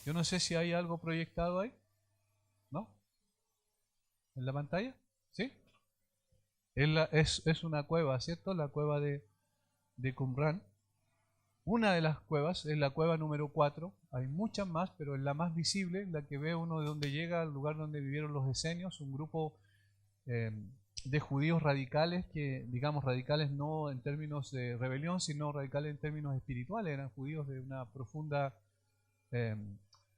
Yo no sé si hay algo proyectado ahí, ¿no? ¿En la pantalla? ¿Sí? Es una cueva, ¿cierto? La cueva de Qumran. Una de las cuevas es la cueva número 4. Hay muchas más, pero es la más visible, la que ve uno de donde llega al lugar donde vivieron los esenios, un grupo eh, de judíos radicales, que digamos radicales no en términos de rebelión, sino radicales en términos espirituales. Eran judíos de una profunda eh,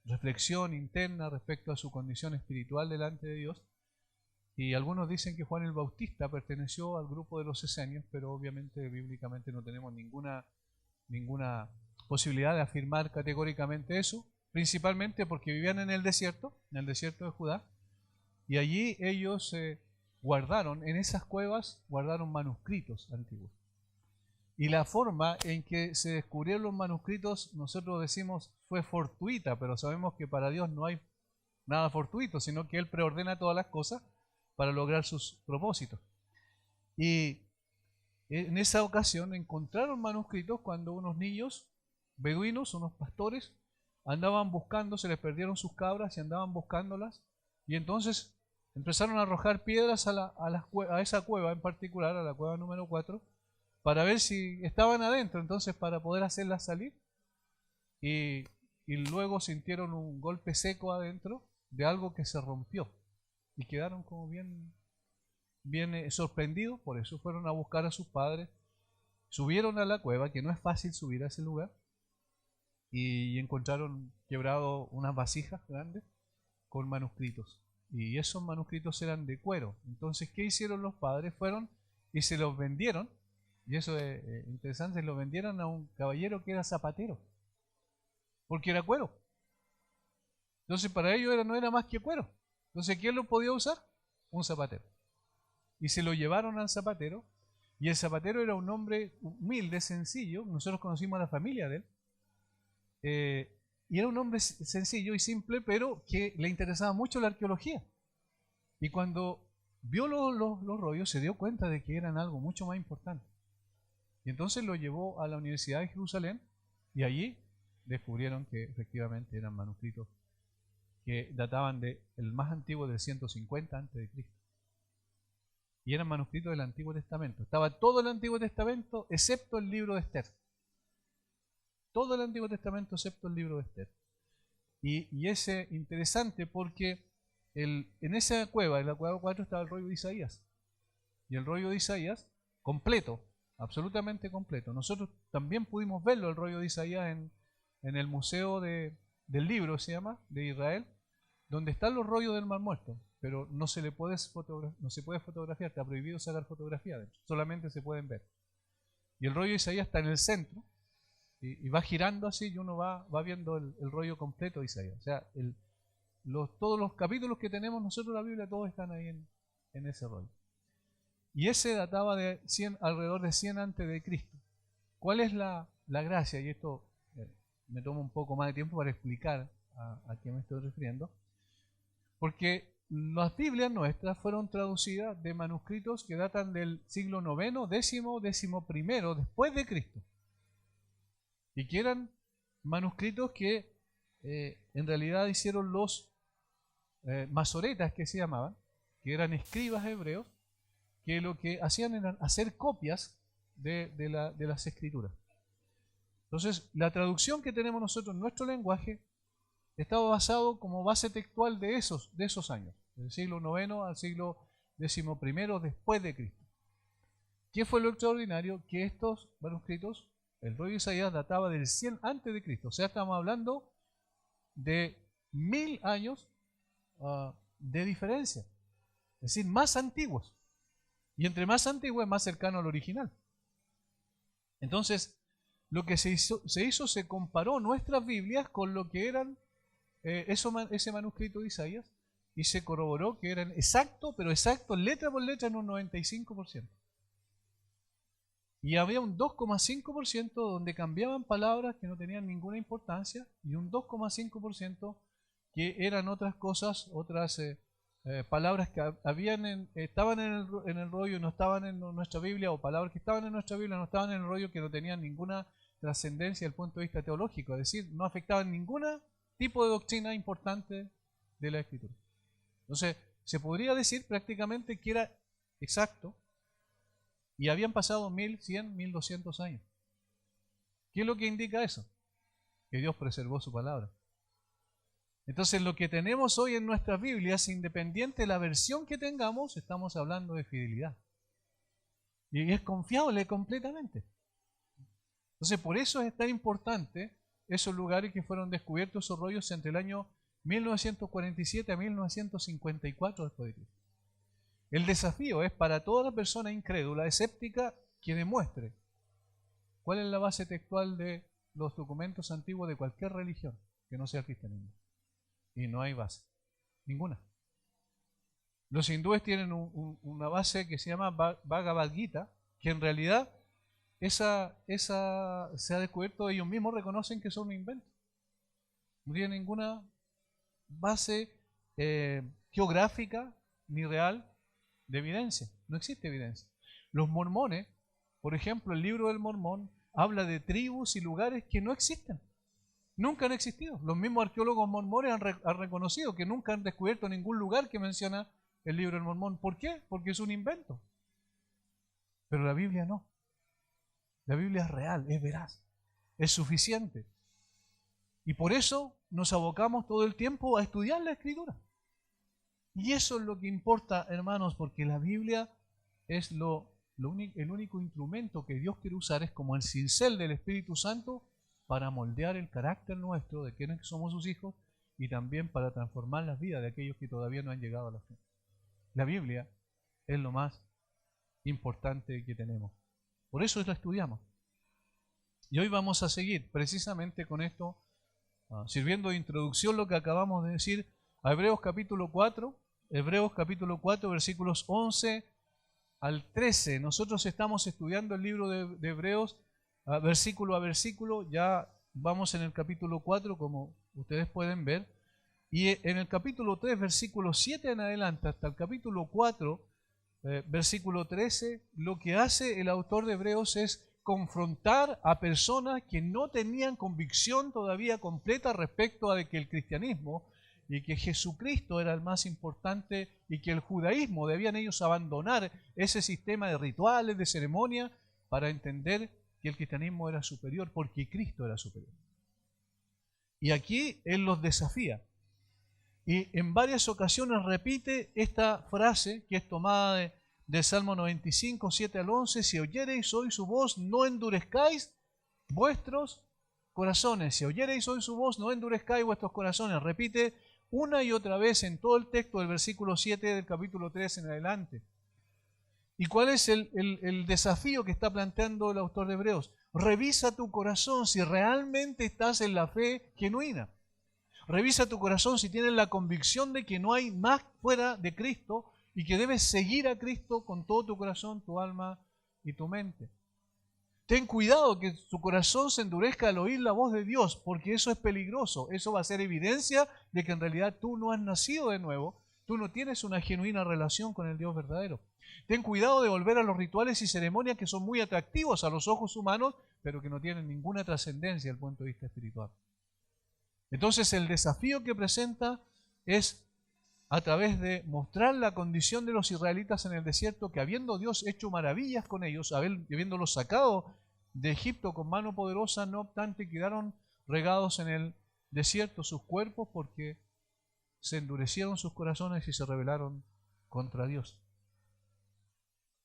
reflexión interna respecto a su condición espiritual delante de Dios. Y algunos dicen que Juan el Bautista perteneció al grupo de los esenios, pero obviamente bíblicamente no tenemos ninguna posibilidad de afirmar categóricamente eso, principalmente porque vivían en el desierto de Judá, y allí ellos guardaron, en esas cuevas, guardaron manuscritos antiguos. Y la forma en que se descubrieron los manuscritos, nosotros decimos, fue fortuita, pero sabemos que para Dios no hay nada fortuito, sino que Él preordena todas las cosas para lograr sus propósitos. Y en esa ocasión encontraron manuscritos cuando unos niños beduinos, unos pastores, andaban buscando, se les perdieron sus cabras y andaban buscándolas, y entonces empezaron a arrojar piedras a esa cueva en particular, a la cueva número 4, para ver si estaban adentro, entonces para poder hacerlas salir, y luego sintieron un golpe seco adentro de algo que se rompió, y quedaron como bien sorprendidos. Por eso fueron a buscar a sus padres, subieron a la cueva, que no es fácil subir a ese lugar, y encontraron quebrado unas vasijas grandes con manuscritos, y esos manuscritos eran de cuero. Entonces, ¿qué hicieron los padres? Fueron y se los vendieron, y eso es interesante, se los vendieron a un caballero que era zapatero, porque era cuero. Entonces para ellos no era más que cuero. Entonces, ¿quién lo podía usar? Un zapatero. Y se lo llevaron al zapatero, y el zapatero era un hombre humilde, sencillo. Nosotros conocimos a la familia de él, y era un hombre sencillo y simple, pero que le interesaba mucho la arqueología. Y cuando vio los rollos, se dio cuenta de que eran algo mucho más importante. Y entonces lo llevó a la Universidad de Jerusalén, y allí descubrieron que efectivamente eran manuscritos que databan del más antiguo del 150 a.C. Y eran manuscritos del Antiguo Testamento. Estaba todo el Antiguo Testamento excepto el libro de Esther. Todo el Antiguo Testamento excepto el libro de Esther. Y es interesante porque en esa cueva, en la cueva 4, estaba el rollo de Isaías. Y el rollo de Isaías, completo, absolutamente completo. Nosotros también pudimos verlo, el rollo de Isaías, en el Museo del Libro, se llama, de Israel, donde están los rollos del Mar Muerto, pero no se puede fotografiar, está prohibido sacar fotografía de él, solamente se pueden ver. Y el rollo de Isaías está en el centro, y va girando así, y uno va viendo el rollo completo de Isaías. O sea, todos los capítulos que tenemos nosotros en la Biblia, todos están ahí en ese rollo. Y ese databa de alrededor de 100 antes de Cristo. ¿Cuál es la gracia? Y esto me toma un poco más de tiempo para explicar a qué me estoy refiriendo. Porque las Biblias nuestras fueron traducidas de manuscritos que datan del siglo IX, X después de Cristo. Y que eran manuscritos que en realidad hicieron los masoretas, que se llamaban, que eran escribas hebreos, que lo que hacían era hacer copias de las escrituras. Entonces, la traducción que tenemos nosotros en nuestro lenguaje estaba basado como base textual de esos años, del siglo IX al siglo XI después de Cristo. ¿Qué fue lo extraordinario? Que estos manuscritos, el rollo de Isaías, databa del 100 antes de Cristo. O sea, estamos hablando de 1000 años de diferencia. Es decir, más antiguos. Y entre más antiguos es más cercano al original. Entonces, lo que se hizo, se comparó nuestras Biblias con lo que eran ese manuscrito de Isaías, y se corroboró que eran exacto, pero exacto, letra por letra, en un 95%. Y había un 2,5% donde cambiaban palabras que no tenían ninguna importancia, y un 2,5% que eran otras cosas, otras palabras que estaban en el rollo y no estaban en nuestra Biblia, o palabras que estaban en nuestra Biblia no estaban en el rollo, que no tenían ninguna trascendencia desde el punto de vista teológico, es decir, no afectaban ningún tipo de doctrina importante de la Escritura. Entonces, se podría decir prácticamente que era exacto y habían pasado 1100, 1200 años. ¿Qué es lo que indica eso? Que Dios preservó su palabra. Entonces, lo que tenemos hoy en nuestras Biblias, independiente de la versión que tengamos, estamos hablando de fidelidad. Y es confiable completamente. Entonces, por eso es tan importante esos lugares que fueron descubiertos, esos rollos entre el año 1947 a 1954 después de Cristo. El desafío es para toda persona incrédula, escéptica, que demuestre cuál es la base textual de los documentos antiguos de cualquier religión que no sea el cristianismo. Y no hay base, ninguna. Los hindúes tienen una base que se llama Bhagavad Gita, que en realidad esa se ha descubierto, ellos mismos reconocen que son un invento. No tiene ninguna base geográfica ni real de evidencia. No existe evidencia. Los mormones, por ejemplo, el libro del Mormón habla de tribus y lugares que no existen. Nunca han existido. Los mismos arqueólogos mormones han reconocido que nunca han descubierto ningún lugar que menciona el libro del Mormón. ¿Por qué? Porque es un invento. Pero la Biblia no. La Biblia es real, es veraz, es suficiente. Y por eso nos abocamos todo el tiempo a estudiar la Escritura. Y eso es lo que importa, hermanos, porque la Biblia es el único instrumento que Dios quiere usar, es como el cincel del Espíritu Santo para moldear el carácter nuestro de quienes somos sus hijos y también para transformar las vidas de aquellos que todavía no han llegado a la fe. La Biblia es lo más importante que tenemos. Por eso la estudiamos. Y hoy vamos a seguir precisamente con esto, sirviendo de introducción lo que acabamos de decir a Hebreos capítulo 4, versículos 11 al 13. Nosotros estamos estudiando el libro de Hebreos versículo a versículo. Ya vamos en el capítulo 4, como ustedes pueden ver. Y en el capítulo 3, versículo 7 en adelante, hasta el capítulo 4, versículo 13, lo que hace el autor de Hebreos es confrontar a personas que no tenían convicción todavía completa respecto a de que el cristianismo y que Jesucristo era el más importante y que el judaísmo debían ellos abandonar ese sistema de rituales, de ceremonia, para entender que el cristianismo era superior, porque Cristo era superior. Y aquí Él los desafía. Y en varias ocasiones repite esta frase que es tomada del Salmo 95, 7 al 11, si oyereis hoy su voz, no endurezcáis vuestros corazones. Si oyereis hoy su voz, no endurezcáis vuestros corazones. Repite una y otra vez en todo el texto del versículo 7 del capítulo 3 en adelante. ¿Y cuál es el desafío que está planteando el autor de Hebreos? Revisa tu corazón si realmente estás en la fe genuina. Revisa tu corazón si tienes la convicción de que no hay más fuera de Cristo y que debes seguir a Cristo con todo tu corazón, tu alma y tu mente. Ten cuidado que tu corazón se endurezca al oír la voz de Dios, porque eso es peligroso. Eso va a ser evidencia de que en realidad tú no has nacido de nuevo, tú no tienes una genuina relación con el Dios verdadero. Ten cuidado de volver a los rituales y ceremonias que son muy atractivos a los ojos humanos, pero que no tienen ninguna trascendencia desde el punto de vista espiritual. Entonces el desafío que presenta es a través de mostrar la condición de los israelitas en el desierto, que habiendo Dios hecho maravillas con ellos, habiéndolos sacado de Egipto con mano poderosa, no obstante quedaron regados en el desierto sus cuerpos porque se endurecieron sus corazones y se rebelaron contra Dios.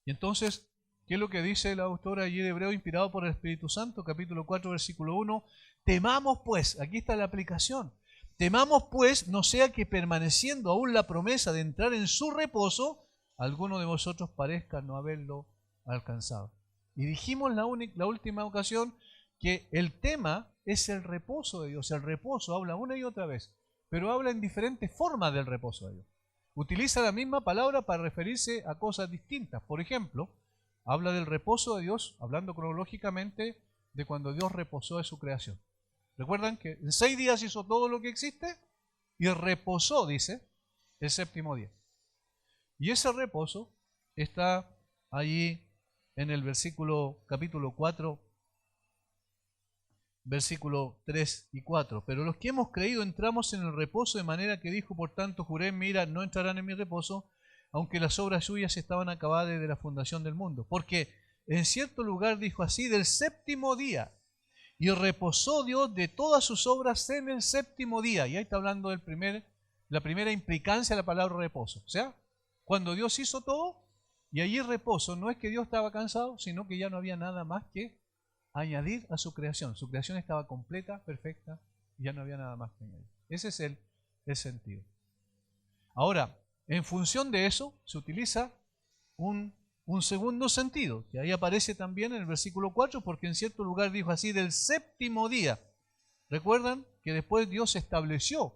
Y entonces, ¿qué es lo que dice el autor allí de Hebreo inspirado por el Espíritu Santo? Capítulo 4, versículo 1. Temamos pues, aquí está la aplicación, temamos pues, no sea que permaneciendo aún la promesa de entrar en su reposo, alguno de vosotros parezca no haberlo alcanzado. Y dijimos la última ocasión que el tema es el reposo de Dios. El reposo habla una y otra vez, pero habla en diferentes formas del reposo de Dios. Utiliza la misma palabra para referirse a cosas distintas. Por ejemplo, habla del reposo de Dios, hablando cronológicamente de cuando Dios reposó de su creación. ¿Recuerdan que en 6 días hizo todo lo que existe? Y reposó, dice, el séptimo día. Y ese reposo está allí en el capítulo 4, versículos 3 y 4. Pero los que hemos creído entramos en el reposo, de manera que dijo, por tanto, juré en mi ira, no entrarán en mi reposo, aunque las obras suyas estaban acabadas desde la fundación del mundo. Porque en cierto lugar dijo así, del séptimo día, y reposó Dios de todas sus obras en el séptimo día. Y ahí está hablando la primera implicancia de la palabra reposo. O sea, cuando Dios hizo todo, y allí reposo, no es que Dios estaba cansado, sino que ya no había nada más que añadir a su creación. Su creación estaba completa, perfecta, y ya no había nada más que añadir. Ese es el sentido. Ahora, en función de eso, se utiliza un segundo sentido, que ahí aparece también en el versículo 4, porque en cierto lugar dijo así, del séptimo día. ¿Recuerdan que después Dios estableció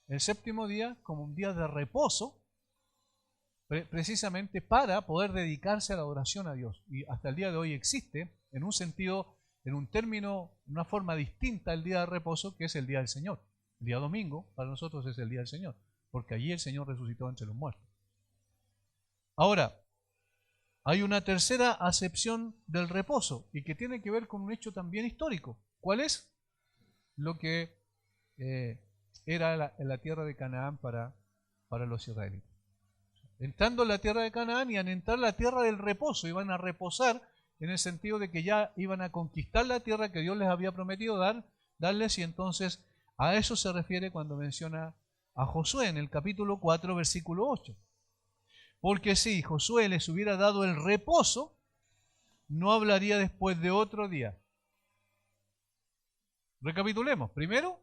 el séptimo día como un día de reposo, precisamente para poder dedicarse a la adoración a Dios? Y hasta el día de hoy existe, en un sentido, en un término, una forma distinta el día de reposo, que es el día del Señor. El día domingo para nosotros es el día del Señor, porque allí el Señor resucitó entre los muertos. Ahora, hay una tercera acepción del reposo y que tiene que ver con un hecho también histórico. ¿Cuál es? Lo que era la tierra de Canaán para los israelitas. Entrando en la tierra de Canaán, iban a entrar a la tierra del reposo, iban a reposar en el sentido de que ya iban a conquistar la tierra que Dios les había prometido darles, y entonces a eso se refiere cuando menciona a Josué en el capítulo 4, versículo 8. Porque si Josué les hubiera dado el reposo, no hablaría después de otro día. Recapitulemos. Primero,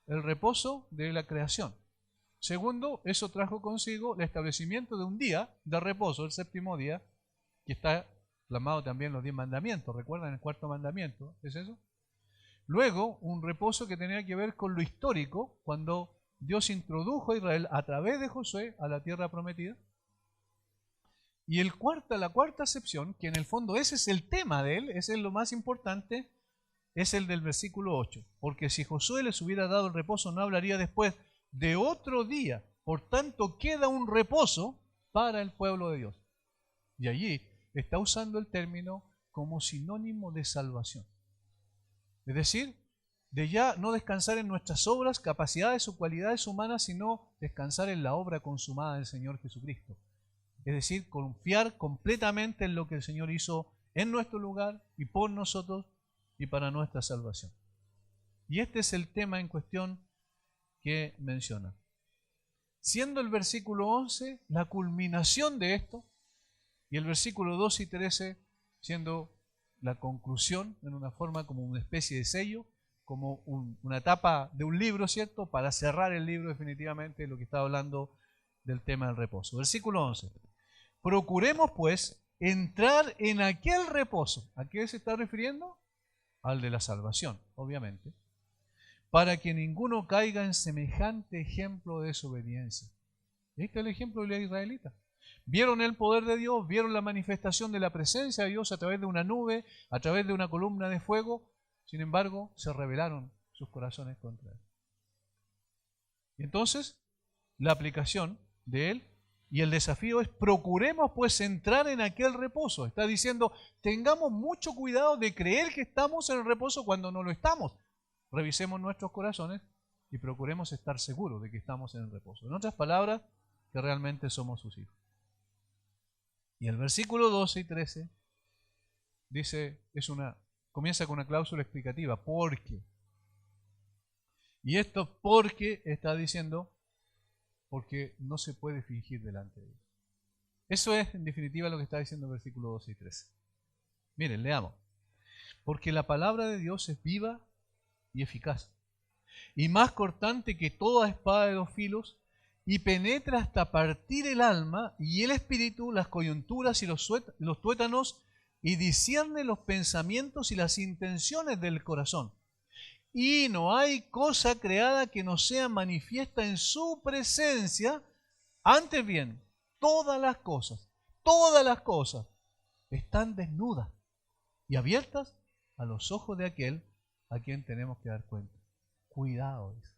el reposo de la creación. Segundo, eso trajo consigo el establecimiento de un día de reposo, el séptimo día, que está plasmado también en los 10 mandamientos. ¿Recuerdan el cuarto mandamiento? ¿Es eso? Luego, un reposo que tenía que ver con lo histórico, cuando Dios introdujo a Israel a través de Josué a la tierra prometida. Y la cuarta acepción, que en el fondo ese es el tema de él, ese es lo más importante, es el del versículo 8. Porque si Josué les hubiera dado el reposo, no hablaría después de otro día. Por tanto, queda un reposo para el pueblo de Dios. Y allí está usando el término como sinónimo de salvación. Es decir, de ya no descansar en nuestras obras, capacidades o cualidades humanas, sino descansar en la obra consumada del Señor Jesucristo. Es decir, confiar completamente en lo que el Señor hizo en nuestro lugar y por nosotros y para nuestra salvación. Y este es el tema en cuestión que menciona. Siendo el versículo 11 la culminación de esto, y el versículo 12 y 13 siendo la conclusión, en una forma como una especie de sello, como una tapa de un libro, ¿cierto? Para cerrar el libro definitivamente lo que está hablando del tema del reposo. Versículo 11. Procuremos pues entrar en aquel reposo. ¿A qué se está refiriendo? Al de la salvación, obviamente. Para que ninguno caiga en semejante ejemplo de desobediencia. Este es el ejemplo de la israelita. Vieron el poder de Dios, vieron la manifestación de la presencia de Dios a través de una nube, a través de una columna de fuego. Sin embargo, se rebelaron sus corazones contra él. Y entonces, la aplicación de él y el desafío es: procuremos pues entrar en aquel reposo. Está diciendo, tengamos mucho cuidado de creer que estamos en el reposo cuando no lo estamos. Revisemos nuestros corazones y procuremos estar seguros de que estamos en el reposo. En otras palabras, que realmente somos sus hijos. Y el versículo 12 y 13 dice, comienza con una cláusula explicativa, ¿por qué? Y esto porque está diciendo, porque no se puede fingir delante de Dios. Eso es, en definitiva, lo que está diciendo el versículo 12 y 13. Miren, leamos. Porque la palabra de Dios es viva y eficaz, y más cortante que toda espada de dos filos, y penetra hasta partir el alma y el espíritu, las coyunturas y los tuétanos, y discierne los pensamientos y las intenciones del corazón. Y no hay cosa creada que no sea manifiesta en su presencia. Antes bien, todas las cosas están desnudas y abiertas a los ojos de aquel a quien tenemos que dar cuenta. Cuidado, dice.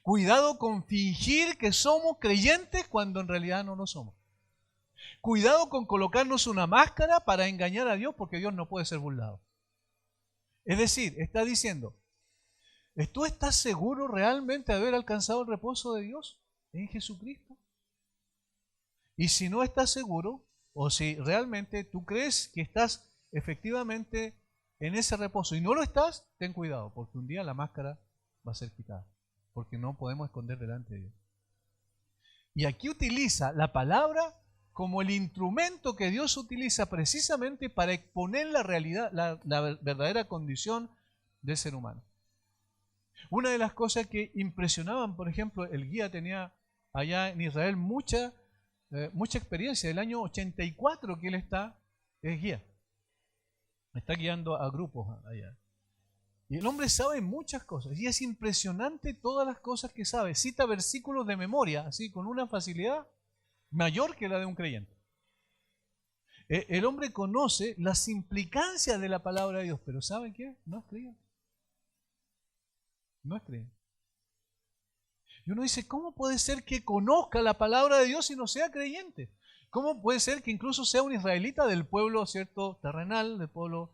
Cuidado con fingir que somos creyentes cuando en realidad no lo somos. Cuidado con colocarnos una máscara para engañar a Dios, porque Dios no puede ser burlado. Es decir, está diciendo, ¿tú estás seguro realmente de haber alcanzado el reposo de Dios en Jesucristo? Y si no estás seguro, o si realmente tú crees que estás efectivamente en ese reposo y no lo estás, ten cuidado, porque un día la máscara va a ser quitada, porque no podemos esconder delante de Dios. Y aquí utiliza la palabra como el instrumento que Dios utiliza precisamente para exponer la realidad, la verdadera condición del ser humano. Una de las cosas que impresionaban, por ejemplo, el guía tenía allá en Israel mucha experiencia. Del año 84 que él es guía. Está guiando a grupos allá. Y el hombre sabe muchas cosas. Y es impresionante todas las cosas que sabe. Cita versículos de memoria, así, con una facilidad mayor que la de un creyente. El hombre conoce las implicancias de la palabra de Dios, pero ¿sabe qué? No es creyente. No es creyente. Y uno dice, ¿cómo puede ser que conozca la palabra de Dios y no sea creyente? ¿Cómo puede ser que incluso sea un israelita del pueblo, cierto, terrenal, del pueblo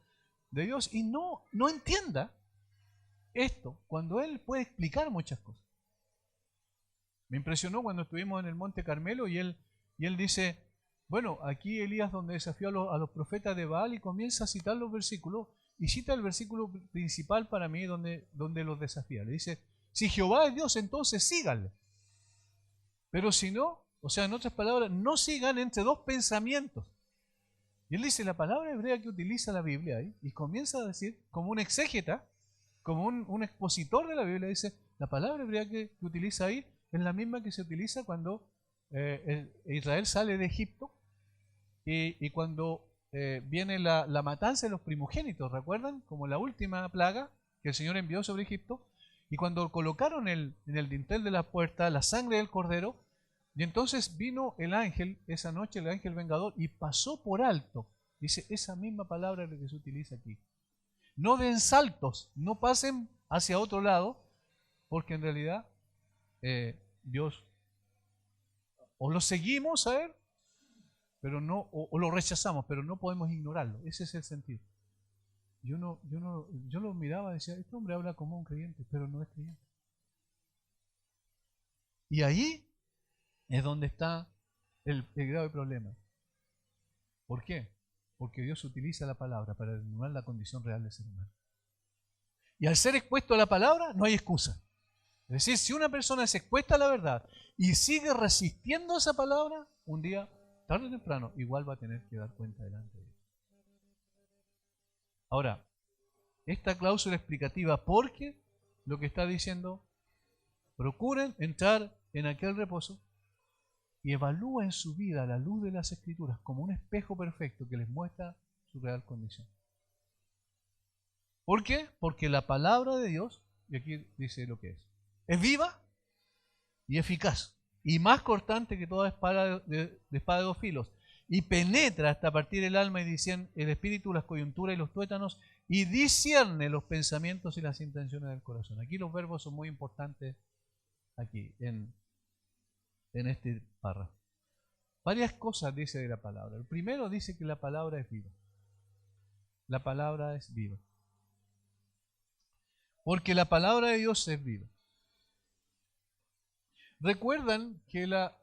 de Dios, y no entienda esto cuando él puede explicar muchas cosas? Me impresionó cuando estuvimos en el Monte Carmelo y él dice, bueno, aquí Elías donde desafió a los profetas de Baal y comienza a citar los versículos y cita el versículo principal para mí donde los desafía. Le dice, si Jehová es Dios, entonces síganle. Pero si no, o sea, en otras palabras, no sigan entre dos pensamientos. Y él dice, la palabra hebrea que utiliza la Biblia ahí, y comienza a decir, como un exégeta, como un expositor de la Biblia, dice, la palabra hebrea que utiliza ahí es la misma que se utiliza cuando Israel sale de Egipto y cuando viene la matanza de los primogénitos, ¿recuerdan? Como la última plaga que el Señor envió sobre Egipto, y cuando colocaron en el dintel de la puerta la sangre del cordero, y entonces vino el ángel esa noche, el ángel vengador, y pasó por alto. Dice, esa misma palabra es la que se utiliza aquí. No den saltos, no pasen hacia otro lado, porque en realidad Dios o lo seguimos a Él, pero no, o lo rechazamos, pero no podemos ignorarlo. Ese es el sentido. Yo lo miraba y decía, este hombre habla como un creyente, pero no es creyente. Y ahí es donde está el grave problema. ¿Por qué? Porque Dios utiliza la palabra para determinar la condición real del ser humano. Y al ser expuesto a la palabra, no hay excusa. Es decir, si una persona es expuesta a la verdad y sigue resistiendo esa palabra, un día, tarde o temprano, igual va a tener que dar cuenta delante de Dios. Ahora, esta cláusula explicativa, porque lo que está diciendo, procuren entrar en aquel reposo y evalúen su vida a la luz de las Escrituras como un espejo perfecto que les muestra su real condición. ¿Por qué? Porque la palabra de Dios, y aquí dice lo que es viva y eficaz, y más cortante que toda espada de dos filos, y penetra hasta partir el alma y discierne el espíritu, las coyunturas y los tuétanos, y discierne los pensamientos y las intenciones del corazón. Aquí los verbos son muy importantes aquí, en este párrafo. Varias cosas dice de la palabra. El primero dice que la palabra es viva. La palabra es viva. Porque la palabra de Dios es viva. Recuerdan que la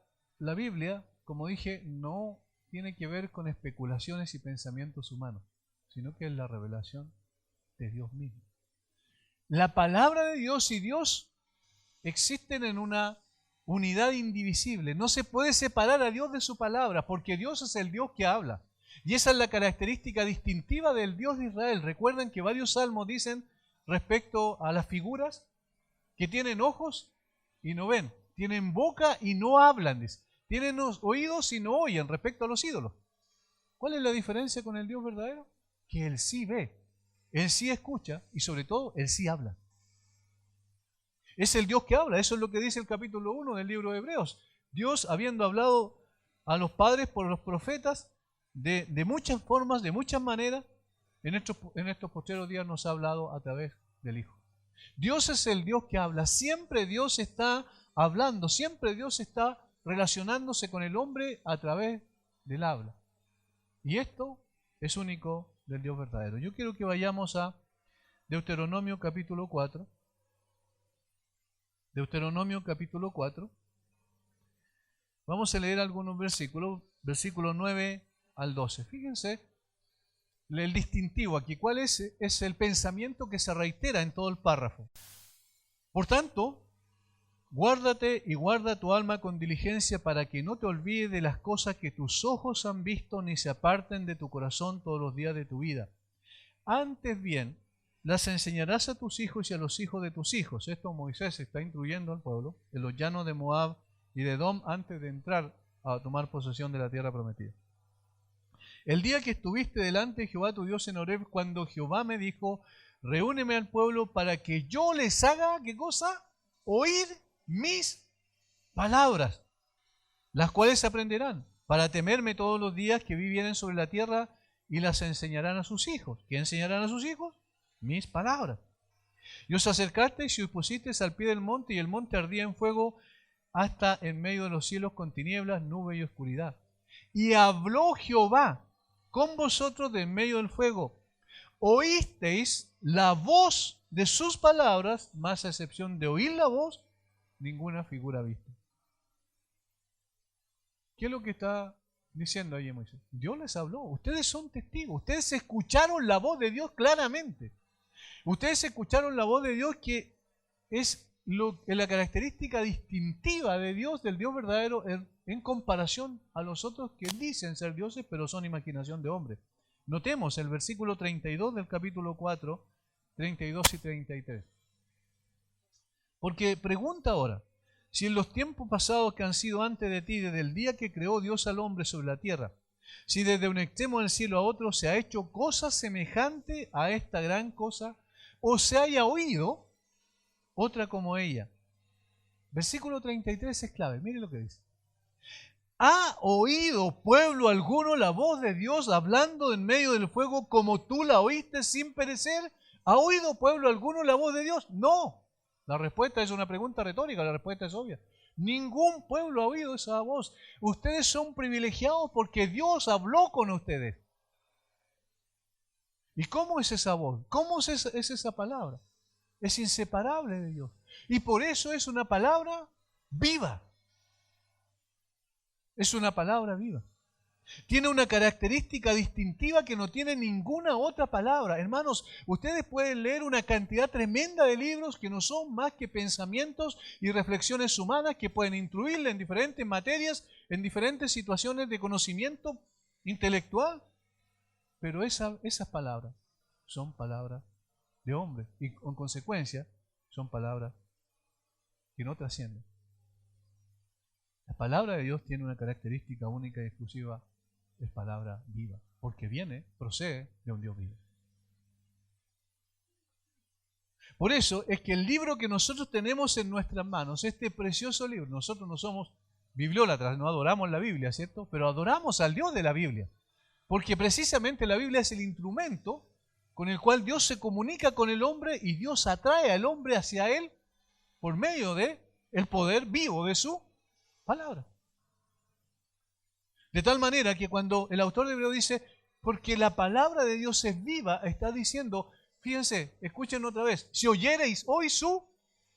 Biblia, como dije, no tiene que ver con especulaciones y pensamientos humanos, sino que es la revelación de Dios mismo. La palabra de Dios y Dios existen en una unidad indivisible. No se puede separar a Dios de su palabra, porque Dios es el Dios que habla. Y esa es la característica distintiva del Dios de Israel. Recuerden que varios salmos dicen respecto a las figuras que tienen ojos y no ven, tienen boca y no hablan, tienen oídos y no oyen respecto a los ídolos. ¿Cuál es la diferencia con el Dios verdadero? Que Él sí ve, Él sí escucha y sobre todo Él sí habla. Es el Dios que habla, eso es lo que dice el capítulo 1 del libro de Hebreos. Dios, habiendo hablado a los padres por los profetas, de muchas formas, de muchas maneras, en estos postreros días nos ha hablado a través del Hijo. Dios es el Dios que habla, siempre Dios está hablando, siempre Dios está relacionándose con el hombre a través del habla. Y esto es único del Dios verdadero. Yo quiero que vayamos a Deuteronomio capítulo 4. Deuteronomio capítulo 4. Vamos a leer algunos versículos, versículos 9 al 12. Fíjense el distintivo aquí. ¿Cuál es? Es el pensamiento que se reitera en todo el párrafo. Por tanto, guárdate y guarda tu alma con diligencia para que no te olvides de las cosas que tus ojos han visto ni se aparten de tu corazón todos los días de tu vida. Antes bien, las enseñarás a tus hijos y a los hijos de tus hijos. Esto Moisés está instruyendo al pueblo en los llanos de Moab y de Edom antes de entrar a tomar posesión de la tierra prometida. El día que estuviste delante de Jehová tu Dios en Horeb, cuando Jehová me dijo, reúneme al pueblo para que yo les haga, ¿qué cosa? Oír mis palabras, las cuales aprenderán, para temerme todos los días que vivieren sobre la tierra, y las enseñarán a sus hijos. ¿Qué enseñarán a sus hijos? Mis palabras. Y os acercasteis y os pusisteis al pie del monte, y el monte ardía en fuego hasta en medio de los cielos con tinieblas, nube y oscuridad. Y habló Jehová con vosotros de en medio del fuego. Oísteis la voz de sus palabras, más a excepción de oír la voz, ninguna figura vista. ¿Qué es lo que está diciendo ahí Moisés? Dios les habló. Ustedes son testigos. Ustedes escucharon la voz de Dios claramente. Ustedes escucharon la voz de Dios, que es la característica distintiva de Dios, del Dios verdadero, en comparación a los otros que dicen ser dioses, pero son imaginación de hombre. Notemos el versículo 32 del capítulo 4, 32 y 33. Porque pregunta ahora, si en los tiempos pasados que han sido antes de ti, desde el día que creó Dios al hombre sobre la tierra, si desde un extremo del cielo a otro se ha hecho cosa semejante a esta gran cosa, o se haya oído otra como ella. Versículo 33 es clave, mire lo que dice. ¿Ha oído pueblo alguno la voz de Dios hablando en medio del fuego como tú la oíste sin perecer? ¿Ha oído pueblo alguno la voz de Dios? No. La respuesta es una pregunta retórica, la respuesta es obvia. Ningún pueblo ha oído esa voz. Ustedes son privilegiados porque Dios habló con ustedes. ¿Y cómo es esa voz? ¿Cómo es esa palabra? Es inseparable de Dios. Y por eso es una palabra viva. Es una palabra viva. Tiene una característica distintiva que no tiene ninguna otra palabra. Hermanos, ustedes pueden leer una cantidad tremenda de libros que no son más que pensamientos y reflexiones humanas que pueden instruirle en diferentes materias, en diferentes situaciones de conocimiento intelectual. Pero esas palabras son palabras de hombre y en consecuencia son palabras que no trascienden. La palabra de Dios tiene una característica única y exclusiva. Es palabra viva, porque procede de un Dios vivo. Por eso es que el libro que nosotros tenemos en nuestras manos, este precioso libro, nosotros no somos bibliólatras, no adoramos la Biblia, ¿cierto? Pero adoramos al Dios de la Biblia, porque precisamente la Biblia es el instrumento con el cual Dios se comunica con el hombre y Dios atrae al hombre hacia Él por medio de el poder vivo de su palabra. De tal manera que cuando el autor de Hebreo dice, porque la palabra de Dios es viva, está diciendo, fíjense, escuchen otra vez, si oyereis hoy su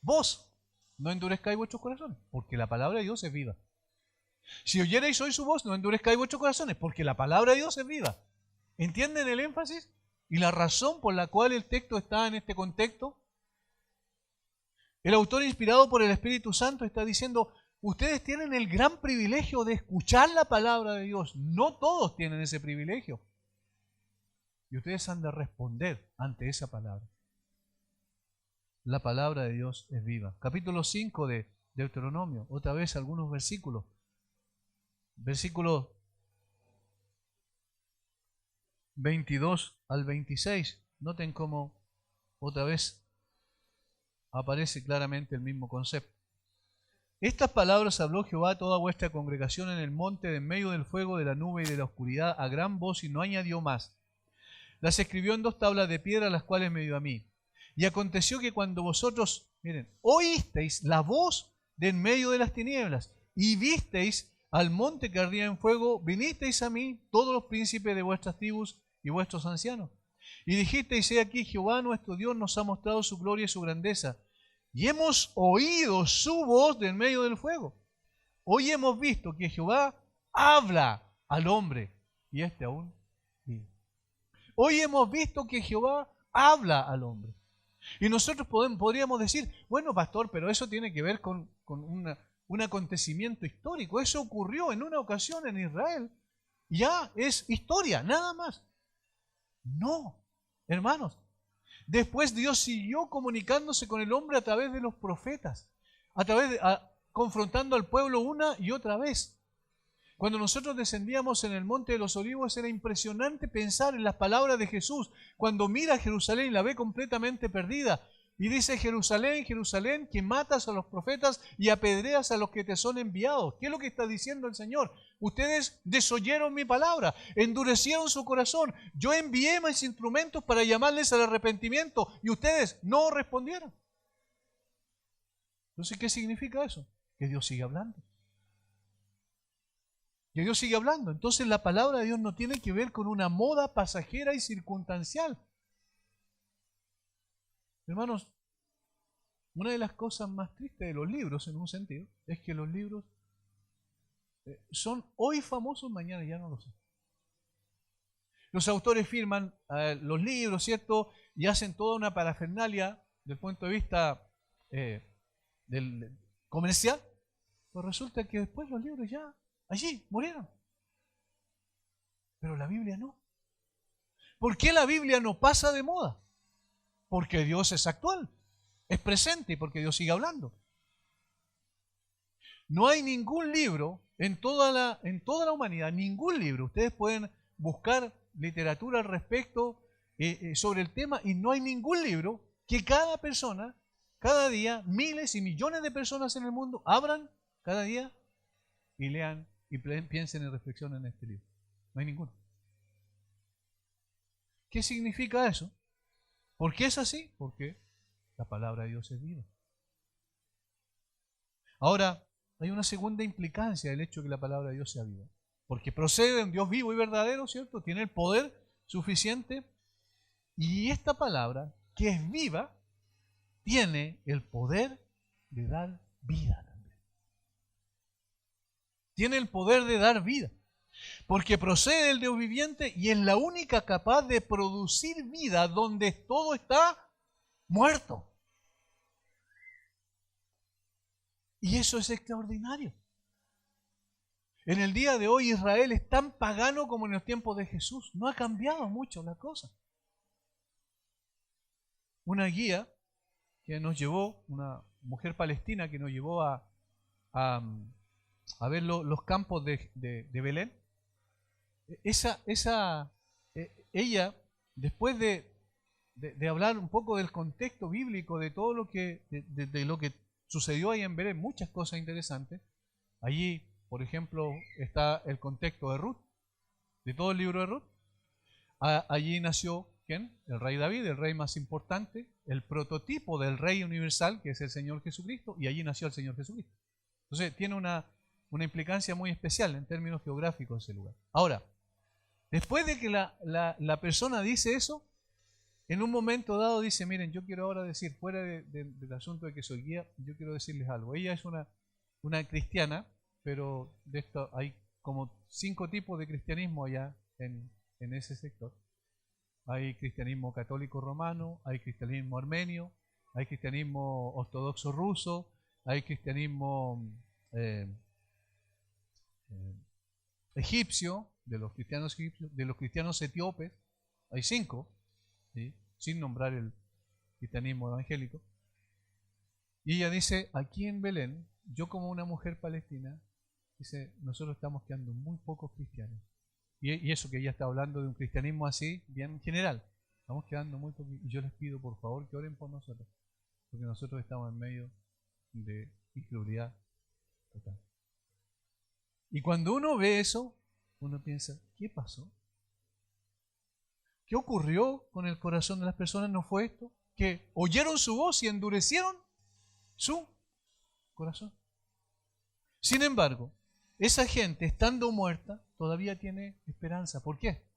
voz, no endurezcáis vuestros corazones, porque la palabra de Dios es viva. Si oyereis hoy su voz, no endurezcáis vuestros corazones, porque la palabra de Dios es viva. ¿Entienden el énfasis? Y la razón por la cual el texto está en este contexto. El autor, inspirado por el Espíritu Santo, está diciendo, ustedes tienen el gran privilegio de escuchar la palabra de Dios. No todos tienen ese privilegio. Y ustedes han de responder ante esa palabra. La palabra de Dios es viva. Capítulo 5 de Deuteronomio. Otra vez algunos versículos. Versículos 22 al 26. Noten cómo otra vez aparece claramente el mismo concepto. Estas palabras habló Jehová a toda vuestra congregación en el monte de en medio del fuego, de la nube y de la oscuridad a gran voz, y no añadió más. Las escribió en 2 tablas de piedra, las cuales me dio a mí. Y aconteció que cuando vosotros, oísteis la voz de en medio de las tinieblas y visteis al monte que ardía en fuego, vinisteis a mí todos los príncipes de vuestras tribus y vuestros ancianos. Y dijiste, dice aquí, Jehová nuestro Dios nos ha mostrado su gloria y su grandeza. Y hemos oído su voz del medio del fuego. Hoy hemos visto que Jehová habla al hombre y este aún vive. Hoy hemos visto que Jehová habla al hombre. Y nosotros podríamos decir, bueno, pastor, pero eso tiene que ver con un acontecimiento histórico. Eso ocurrió en una ocasión en Israel. Ya es historia, nada más. No, hermanos. Después Dios siguió comunicándose con el hombre a través de los profetas, confrontando al pueblo una y otra vez. Cuando nosotros descendíamos en el Monte de los Olivos era impresionante pensar en las palabras de Jesús cuando mira a Jerusalén y la ve completamente perdida. Y dice, Jerusalén, Jerusalén, que matas a los profetas y apedreas a los que te son enviados. ¿Qué es lo que está diciendo el Señor? Ustedes desoyeron mi palabra, endurecieron su corazón. Yo envié mis instrumentos para llamarles al arrepentimiento y ustedes no respondieron. Entonces, ¿qué significa eso? Que Dios sigue hablando. Que Dios sigue hablando. Entonces la palabra de Dios no tiene que ver con una moda pasajera y circunstancial. Hermanos, una de las cosas más tristes de los libros, en un sentido, es que los libros son hoy famosos, mañana ya no lo son. Los autores firman los libros, ¿cierto? Y hacen toda una parafernalia desde el punto de vista comercial. Pues resulta que después los libros ya allí murieron. Pero la Biblia no. ¿Por qué la Biblia no pasa de moda? Porque Dios es actual, es presente y porque Dios sigue hablando. No hay ningún libro en toda la humanidad, ningún libro. Ustedes pueden buscar literatura al respecto sobre el tema y no hay ningún libro que cada persona, cada día, miles y millones de personas en el mundo abran cada día y lean y piensen y reflexionen en este libro. No hay ninguno. ¿Qué significa eso? ¿Por qué es así? Porque la palabra de Dios es viva. Ahora, hay una segunda implicancia del hecho de que la palabra de Dios sea viva. Porque procede de un Dios vivo y verdadero, ¿cierto? Tiene el poder suficiente. Y esta palabra, que es viva, tiene el poder de dar vida también. Tiene el poder de dar vida. Porque procede del Dios viviente y es la única capaz de producir vida donde todo está muerto. Y eso es extraordinario. En el día de hoy Israel es tan pagano como en los tiempos de Jesús. No ha cambiado mucho la cosa. Una guía que nos llevó, una mujer palestina que nos llevó a ver los campos de Belén. Ella, después de hablar un poco del contexto bíblico, de todo lo que, de lo que sucedió ahí en Belén, muchas cosas interesantes. Allí, por ejemplo, está el contexto de Ruth, de todo el libro de Ruth. Allí nació, ¿quién? El rey David, el rey más importante, el prototipo del rey universal, que es el Señor Jesucristo, y allí nació el Señor Jesucristo. Entonces, tiene una implicancia muy especial en términos geográficos ese lugar. Ahora, después de que la persona dice eso, en un momento dado dice, miren, yo quiero ahora decir, fuera del asunto de que soy guía, yo quiero decirles algo. Ella es una cristiana, pero de esto hay como 5 tipos de cristianismo allá en ese sector. Hay cristianismo católico romano, hay cristianismo armenio, hay cristianismo ortodoxo ruso, hay cristianismo egipcio, de los cristianos egipcios, de los cristianos etíopes, hay 5, ¿sí? Sin nombrar el cristianismo evangélico. Y ella dice, aquí en Belén, yo como una mujer palestina, dice, nosotros estamos quedando muy pocos cristianos. Y eso que ella está hablando de un cristianismo así, bien general. Estamos quedando muy pocos. Y yo les pido, por favor, que oren por nosotros. Porque nosotros estamos en medio de incredulidad total. Y cuando uno ve eso, uno piensa, ¿qué pasó? ¿Qué ocurrió con el corazón de las personas? ¿No fue esto? Que oyeron su voz y endurecieron su corazón. Sin embargo, esa gente, estando muerta, todavía tiene esperanza. ¿Por qué?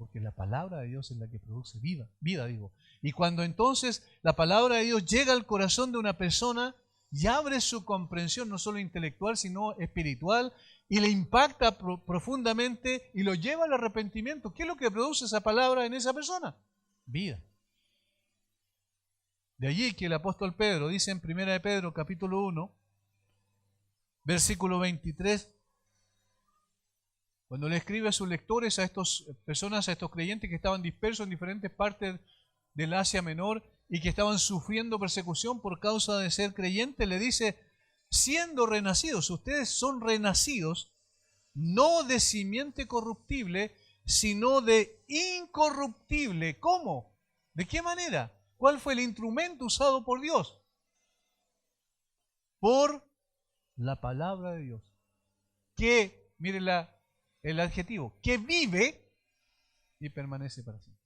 Porque la palabra de Dios es la que produce vida, digo. Y cuando entonces la palabra de Dios llega al corazón de una persona y abre su comprensión, no solo intelectual, sino espiritual, y le impacta profundamente y lo lleva al arrepentimiento, ¿qué es lo que produce esa palabra en esa persona? Vida. De allí que el apóstol Pedro dice en 1 de Pedro capítulo 1, versículo 23, cuando le escribe a sus lectores, a estas personas, a estos creyentes que estaban dispersos en diferentes partes del Asia Menor y que estaban sufriendo persecución por causa de ser creyentes, le dice, siendo renacidos, ustedes son renacidos, no de simiente corruptible, sino de incorruptible. ¿Cómo? ¿De qué manera? ¿Cuál fue el instrumento usado por Dios? Por la palabra de Dios. Que, miren el adjetivo, que vive y permanece para siempre.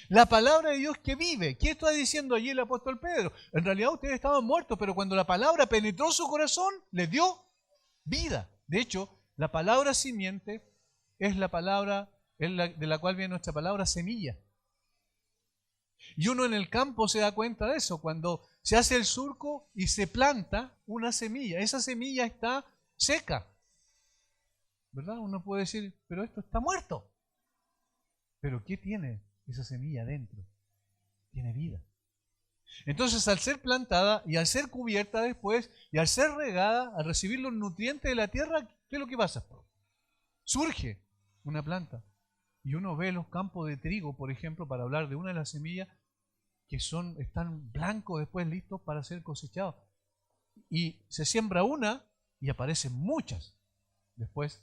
La palabra de Dios que vive. ¿Qué está diciendo allí el apóstol Pedro? En realidad ustedes estaban muertos, pero cuando la palabra penetró su corazón, les dio vida. De hecho, la palabra simiente es la palabra de la cual viene nuestra palabra semilla. Y uno en el campo se da cuenta de eso, cuando se hace el surco y se planta una semilla. Esa semilla está seca, ¿verdad? Uno puede decir, pero esto está muerto. ¿Pero qué tiene esa semilla dentro? Tiene vida. Entonces, al ser plantada y al ser cubierta después y al ser regada, al recibir los nutrientes de la tierra, ¿qué es lo que pasa? Surge una planta. Y uno ve los campos de trigo, por ejemplo, para hablar de una de las semillas que están blancos después listos para ser cosechados. Y se siembra una y aparecen muchas. Después,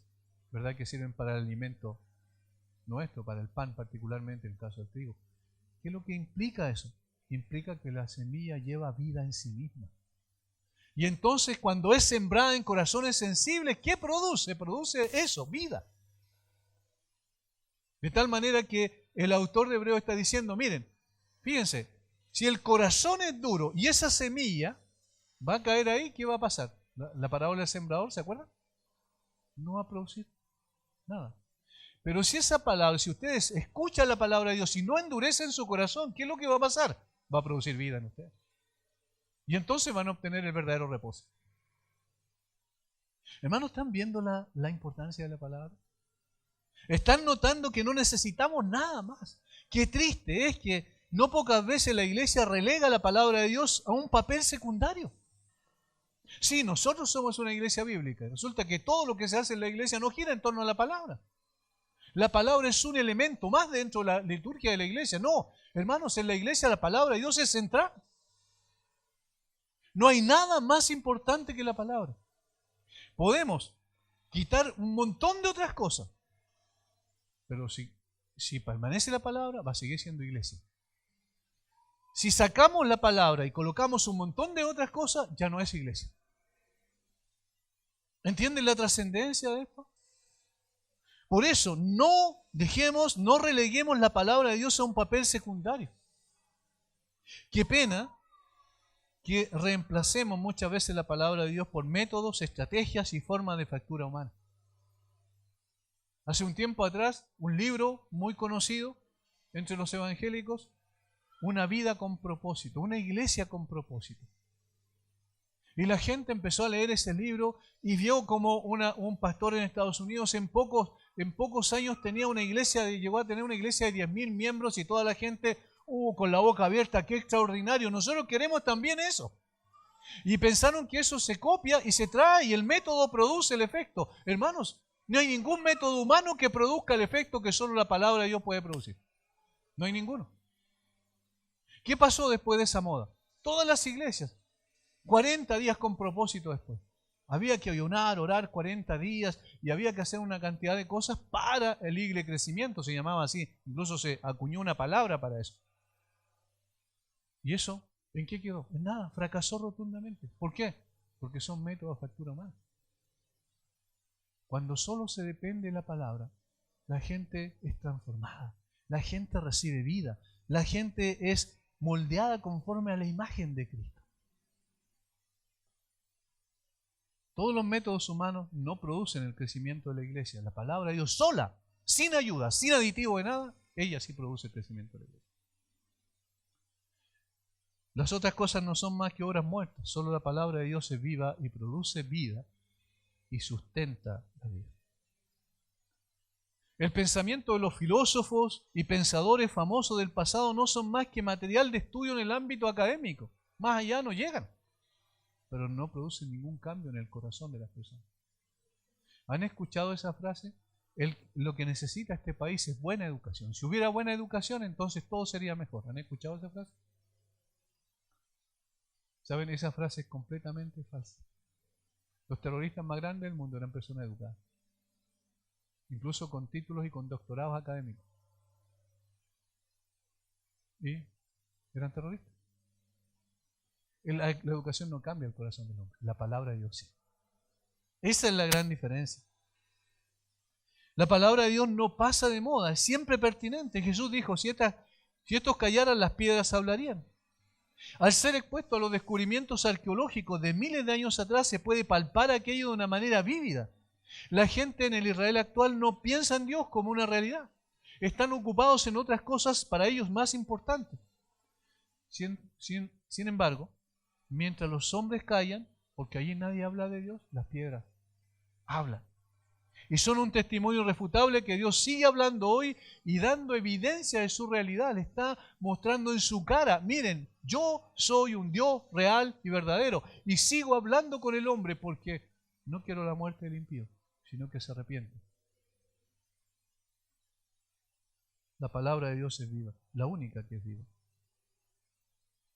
¿verdad? Que sirven para el alimento nuestro, para el pan particularmente, en el caso del trigo. ¿Qué es lo que implica eso? Implica que la semilla lleva vida en sí misma. Y entonces cuando es sembrada en corazones sensibles, ¿qué produce? Produce eso, vida. De tal manera que el autor de Hebreo está diciendo, miren, fíjense, si el corazón es duro y esa semilla va a caer ahí, ¿qué va a pasar? La parábola del sembrador, ¿se acuerdan? No va a producir nada. Pero si esa palabra, si ustedes escuchan la palabra de Dios y no endurecen su corazón, ¿qué es lo que va a pasar? Va a producir vida en ustedes. Y entonces van a obtener el verdadero reposo. Hermanos, ¿están viendo la importancia de la palabra? ¿Están notando que no necesitamos nada más? Qué triste es que no pocas veces la iglesia relega la palabra de Dios a un papel secundario. Sí, nosotros somos una iglesia bíblica. Resulta que todo lo que se hace en la iglesia no gira en torno a la palabra. La palabra es un elemento más dentro de la liturgia de la iglesia. No, hermanos, en la iglesia la palabra de Dios es central. No hay nada más importante que la palabra. Podemos quitar un montón de otras cosas, pero si permanece la palabra, va a seguir siendo iglesia. Si sacamos la palabra y colocamos un montón de otras cosas, ya no es iglesia. ¿Entienden la trascendencia de esto? Por eso, no releguemos la palabra de Dios a un papel secundario. Qué pena que reemplacemos muchas veces la palabra de Dios por métodos, estrategias y formas de factura humana. Hace un tiempo atrás, un libro muy conocido entre los evangélicos, Una vida con propósito, una iglesia con propósito. Y la gente empezó a leer ese libro y vio como un pastor en Estados Unidos en pocos años llegó a tener una iglesia de 10.000 miembros y toda la gente con la boca abierta, qué extraordinario. Nosotros queremos también eso. Y pensaron que eso se copia y se trae y el método produce el efecto. Hermanos, no hay ningún método humano que produzca el efecto que solo la palabra de Dios puede producir. No hay ninguno. ¿Qué pasó después de esa moda? Todas las iglesias, 40 días con propósito después. Había que ayunar, orar 40 días y había que hacer una cantidad de cosas para el iglesia crecimiento, se llamaba así. Incluso se acuñó una palabra para eso. ¿Y eso en qué quedó? En nada, fracasó rotundamente. ¿Por qué? Porque son métodos de factura humana. Cuando solo se depende de la palabra, la gente es transformada, la gente recibe vida, la gente es moldeada conforme a la imagen de Cristo. Todos los métodos humanos no producen el crecimiento de la iglesia. La palabra de Dios sola sin ayuda, sin aditivo de nada, ella sí produce crecimiento de la iglesia. Las otras cosas no son más que obras muertas. Solo la palabra de Dios es viva y produce vida y sustenta la vida. El pensamiento de los filósofos y pensadores famosos del pasado no son más que material de estudio en el ámbito académico. Más allá no llegan, pero no producen ningún cambio en el corazón de las personas. ¿Han escuchado esa frase? Lo que necesita este país es buena educación. Si hubiera buena educación, entonces todo sería mejor. ¿Han escuchado esa frase? ¿Saben? Esa frase es completamente falsa. Los terroristas más grandes del mundo eran personas educadas, incluso con títulos y con doctorados académicos. Y eran terroristas. La educación no cambia el corazón del hombre, la palabra de Dios sí. Esa es la gran diferencia. La palabra de Dios no pasa de moda, es siempre pertinente. Jesús dijo, si estos callaran, las piedras hablarían. Al ser expuesto a los descubrimientos arqueológicos de miles de años atrás, se puede palpar aquello de una manera vívida. La gente en el Israel actual no piensa en Dios como una realidad. Están ocupados en otras cosas para ellos más importantes. Sin embargo, mientras los hombres callan, porque allí nadie habla de Dios, las piedras hablan. Y son un testimonio irrefutable que Dios sigue hablando hoy y dando evidencia de su realidad. Le está mostrando en su cara, miren, yo soy un Dios real y verdadero. Y sigo hablando con el hombre porque no quiero la muerte del impío, sino que se arrepiente. La palabra de Dios es viva, la única que es viva.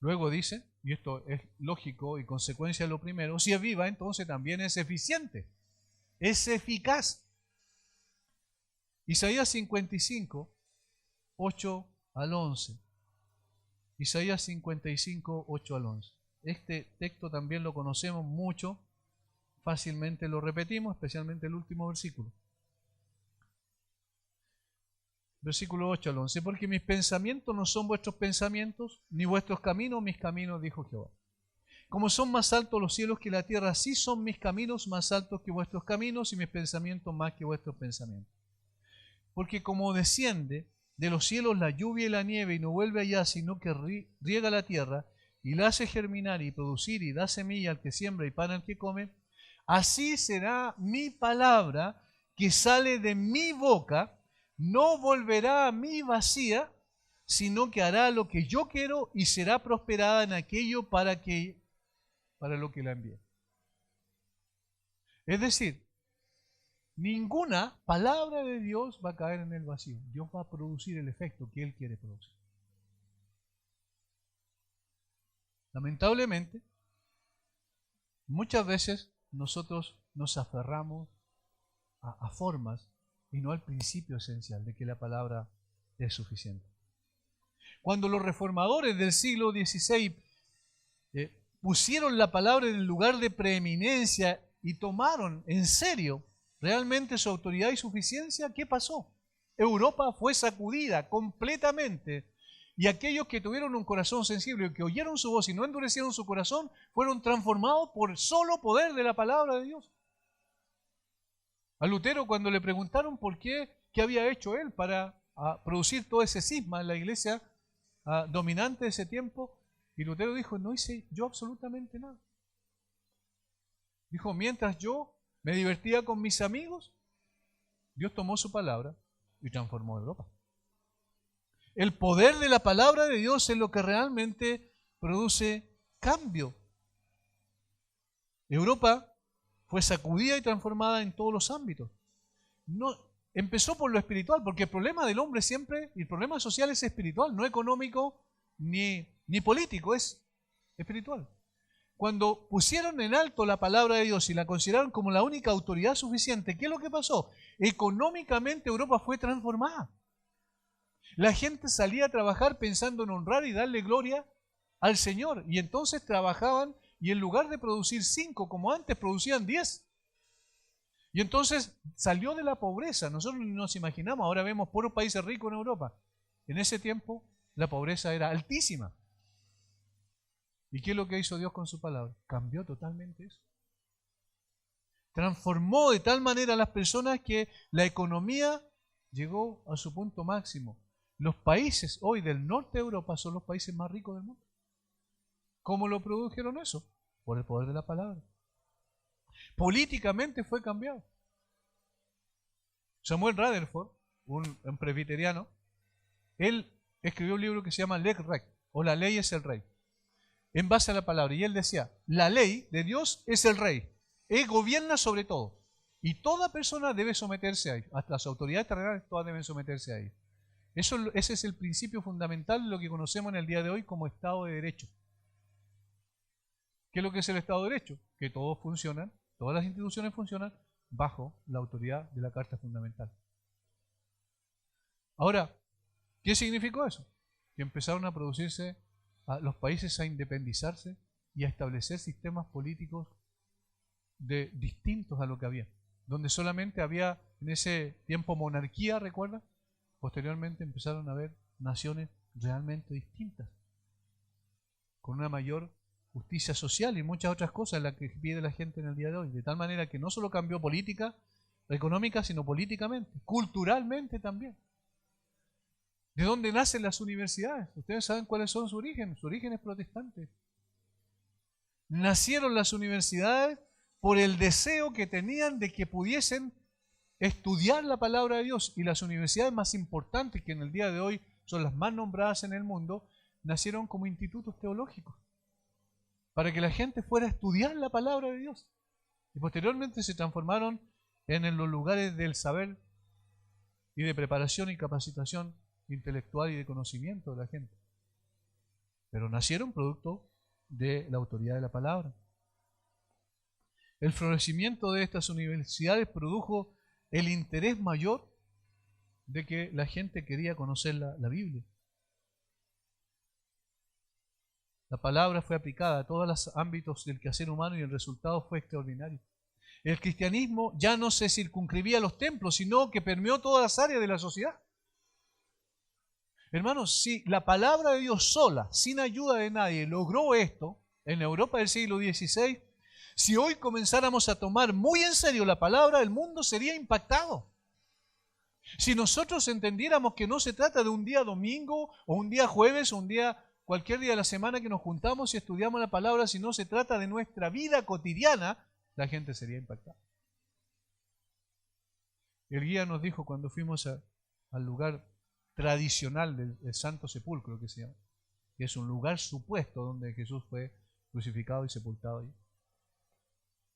Luego dice, y esto es lógico y consecuencia de lo primero, si es viva, entonces también es eficiente, es eficaz. Isaías 55, 8 al 11. Isaías 55, 8 al 11. Este texto también lo conocemos mucho, fácilmente lo repetimos, especialmente el último versículo. Versículo 8 al 11. Porque mis pensamientos no son vuestros pensamientos, ni vuestros caminos mis caminos, dijo Jehová. Como son más altos los cielos que la tierra, así son mis caminos más altos que vuestros caminos y mis pensamientos más que vuestros pensamientos. Porque como desciende de los cielos la lluvia y la nieve y no vuelve allá, sino que riega la tierra y la hace germinar y producir y da semilla al que siembra y pan al que come, así será mi palabra que sale de mi boca, no volverá a mí vacía, sino que hará lo que yo quiero y será prosperada en aquello para lo que la envié. Es decir, ninguna palabra de Dios va a caer en el vacío. Dios va a producir el efecto que Él quiere producir. Lamentablemente, muchas veces nosotros nos aferramos a formas y no al principio esencial de que la palabra es suficiente. Cuando los reformadores del siglo XVI pusieron la palabra en el lugar de preeminencia y tomaron en serio realmente su autoridad y suficiencia, ¿qué pasó? Europa fue sacudida completamente y aquellos que tuvieron un corazón sensible y que oyeron su voz y no endurecieron su corazón fueron transformados por el solo poder de la palabra de Dios. A Lutero, cuando le preguntaron por qué había hecho él para producir todo ese cisma en la iglesia dominante de ese tiempo, y Lutero dijo, no hice yo absolutamente nada. Dijo, mientras yo me divertía con mis amigos, Dios tomó su palabra y transformó Europa. El poder de la palabra de Dios es lo que realmente produce cambio. Europa fue sacudida y transformada en todos los ámbitos. No, empezó por lo espiritual, porque el problema del hombre siempre, y el problema social es espiritual, no económico ni político, es espiritual. Cuando pusieron en alto la palabra de Dios y la consideraron como la única autoridad suficiente, ¿qué es lo que pasó? Económicamente Europa fue transformada. La gente salía a trabajar pensando en honrar y darle gloria al Señor. Y entonces trabajaban y en lugar de producir 5 como antes, producían 10. Y entonces salió de la pobreza. Nosotros ni nos imaginamos, ahora vemos puros países ricos en Europa. En ese tiempo la pobreza era altísima. ¿Y qué es lo que hizo Dios con su palabra? Cambió totalmente eso. Transformó de tal manera a las personas que la economía llegó a su punto máximo. Los países hoy del norte de Europa son los países más ricos del mundo. ¿Cómo lo produjeron eso? Por el poder de la palabra. Políticamente fue cambiado. Samuel Rutherford, un presbiteriano, él escribió un libro que se llama Leg Rec, o La ley es el rey, en base a la palabra. Y él decía, la ley de Dios es el rey. Él gobierna sobre todo. Y toda persona debe someterse a él. Hasta las autoridades terrenales todas deben someterse a él. Ese es el principio fundamental de lo que conocemos en el día de hoy como Estado de Derecho. ¿Qué es lo que es el Estado de Derecho? Que todos funcionan, todas las instituciones funcionan bajo la autoridad de la Carta Fundamental. Ahora, ¿qué significó eso? Que empezaron a producirse los países a independizarse y a establecer sistemas políticos distintos a lo que había, donde solamente había en ese tiempo monarquía, ¿recuerda? Posteriormente empezaron a haber naciones realmente distintas, con una mayor justicia social y muchas otras cosas las que pide la gente en el día de hoy, de tal manera que no solo cambió política, económica, sino políticamente, culturalmente también. ¿De dónde nacen las universidades? Ustedes saben cuáles son su origen es protestante. Nacieron las universidades por el deseo que tenían de que pudiesen estudiar la palabra de Dios, y las universidades más importantes, que en el día de hoy son las más nombradas en el mundo, nacieron como institutos teológicos, para que la gente fuera a estudiar la palabra de Dios. Y posteriormente se transformaron en los lugares del saber y de preparación y capacitación intelectual y de conocimiento de la gente. Pero nacieron producto de la autoridad de la palabra. El florecimiento de estas universidades produjo el interés mayor de que la gente quería conocer la Biblia. La palabra fue aplicada a todos los ámbitos del quehacer humano y el resultado fue extraordinario. El cristianismo ya no se circunscribía a los templos, sino que permeó todas las áreas de la sociedad. Hermanos, si la palabra de Dios sola, sin ayuda de nadie, logró esto en Europa del siglo XVI, si hoy comenzáramos a tomar muy en serio la palabra, el mundo sería impactado. Si nosotros entendiéramos que no se trata de un día domingo o un día jueves o un día cualquier día de la semana que nos juntamos y estudiamos la palabra, si no se trata de nuestra vida cotidiana, la gente sería impactada. El guía nos dijo cuando fuimos al lugar tradicional del Santo Sepulcro, que se llama, que es un lugar supuesto donde Jesús fue crucificado y sepultado allí.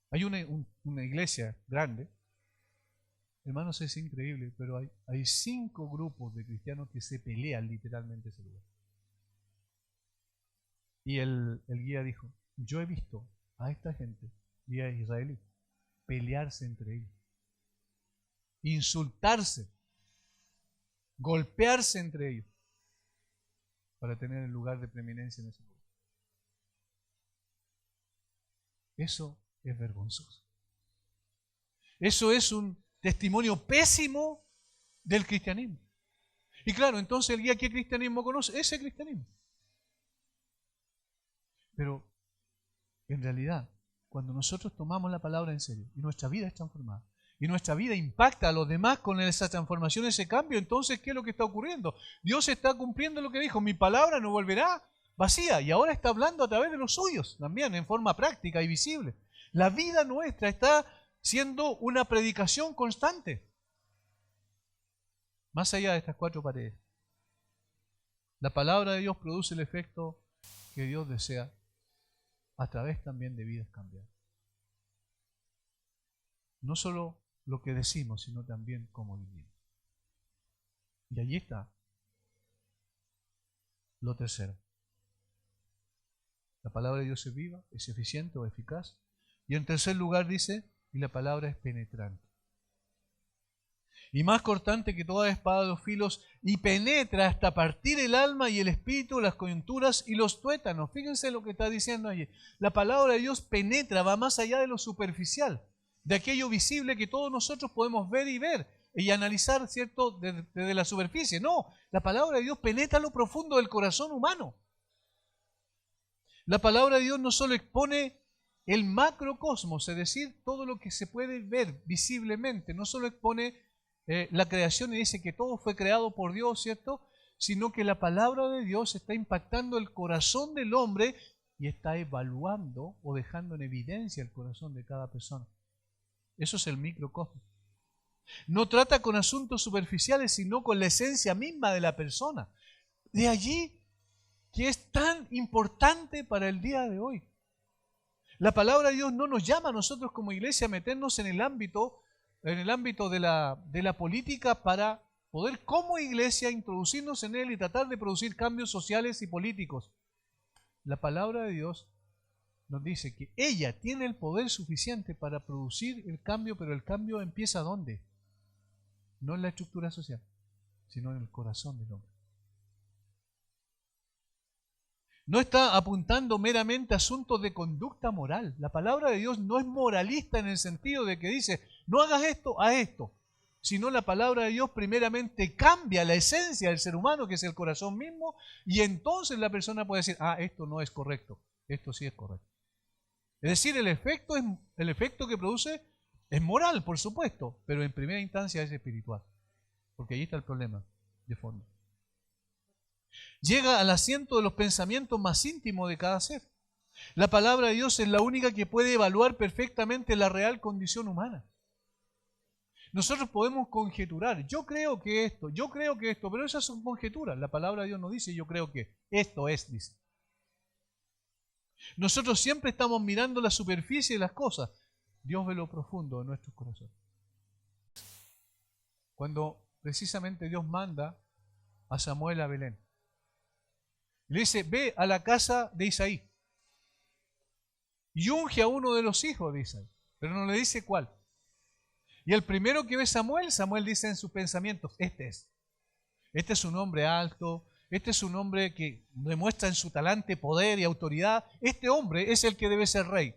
Hay una iglesia grande, hermanos, es increíble, pero hay 5 grupos de cristianos que se pelean literalmente ese lugar. Y el guía dijo, yo he visto a esta gente, guía israelí, pelearse entre ellos, insultarse, golpearse entre ellos, para tener el lugar de preeminencia en ese lugar. Eso es vergonzoso. Eso es un testimonio pésimo del cristianismo. Y claro, entonces el guía, ¿qué cristianismo conoce? Ese cristianismo. Pero en realidad, cuando nosotros tomamos la palabra en serio y nuestra vida es transformada, y nuestra vida impacta a los demás con esa transformación, ese cambio, entonces, ¿qué es lo que está ocurriendo? Dios está cumpliendo lo que dijo, mi palabra no volverá vacía, y ahora está hablando a través de los suyos, también en forma práctica y visible. La vida nuestra está siendo una predicación constante, más allá de estas 4 paredes. La palabra de Dios produce el efecto que Dios desea a través también de vidas cambiadas. No solo lo que decimos, sino también cómo vivimos. Y allí está lo tercero. La palabra de Dios es viva, es eficiente o eficaz. Y en tercer lugar dice, y la palabra es penetrante. Y más cortante que toda espada de 2 filos, y penetra hasta partir el alma y el espíritu, las coyunturas y los tuétanos. Fíjense lo que está diciendo allí. La palabra de Dios penetra, va más allá de lo superficial, de aquello visible que todos nosotros podemos ver y analizar, ¿cierto?, desde la superficie. No, la palabra de Dios penetra lo profundo del corazón humano. La palabra de Dios no solo expone el macrocosmos, es decir, todo lo que se puede ver visiblemente, no solo expone la creación y dice que todo fue creado por Dios, ¿cierto? Sino que la palabra de Dios está impactando el corazón del hombre y está evaluando o dejando en evidencia el corazón de cada persona. Eso es el microcosmos. No trata con asuntos superficiales, sino con la esencia misma de la persona. De allí que es tan importante para el día de hoy. La palabra de Dios no nos llama a nosotros como iglesia a meternos en el ámbito de la política para poder como iglesia introducirnos en él y tratar de producir cambios sociales y políticos. La palabra de Dios nos dice que ella tiene el poder suficiente para producir el cambio, pero el cambio empieza ¿dónde? No en la estructura social, sino en el corazón del hombre. No está apuntando meramente a asuntos de conducta moral. La palabra de Dios no es moralista en el sentido de que dice, no hagas esto, haz esto. Sino la palabra de Dios primeramente cambia la esencia del ser humano, que es el corazón mismo, y entonces la persona puede decir, esto no es correcto, esto sí es correcto. Es decir, el efecto que produce es moral, por supuesto, pero en primera instancia es espiritual, porque ahí está el problema de fondo. Llega al asiento de los pensamientos más íntimos de cada ser. La palabra de Dios es la única que puede evaluar perfectamente la real condición humana. Nosotros podemos conjeturar, yo creo que esto, pero esas son conjeturas. La palabra de Dios no dice yo creo que, esto es, dice. Nosotros siempre estamos mirando la superficie de las cosas. Dios ve lo profundo de nuestros corazones. Cuando precisamente Dios manda a Samuel a Belén, le dice, ve a la casa de Isaí y unge a uno de los hijos de Isaí, pero no le dice cuál. Y el primero que ve Samuel dice en sus pensamientos, este es un hombre alto, este es un hombre que demuestra en su talante poder y autoridad, este hombre es el que debe ser rey.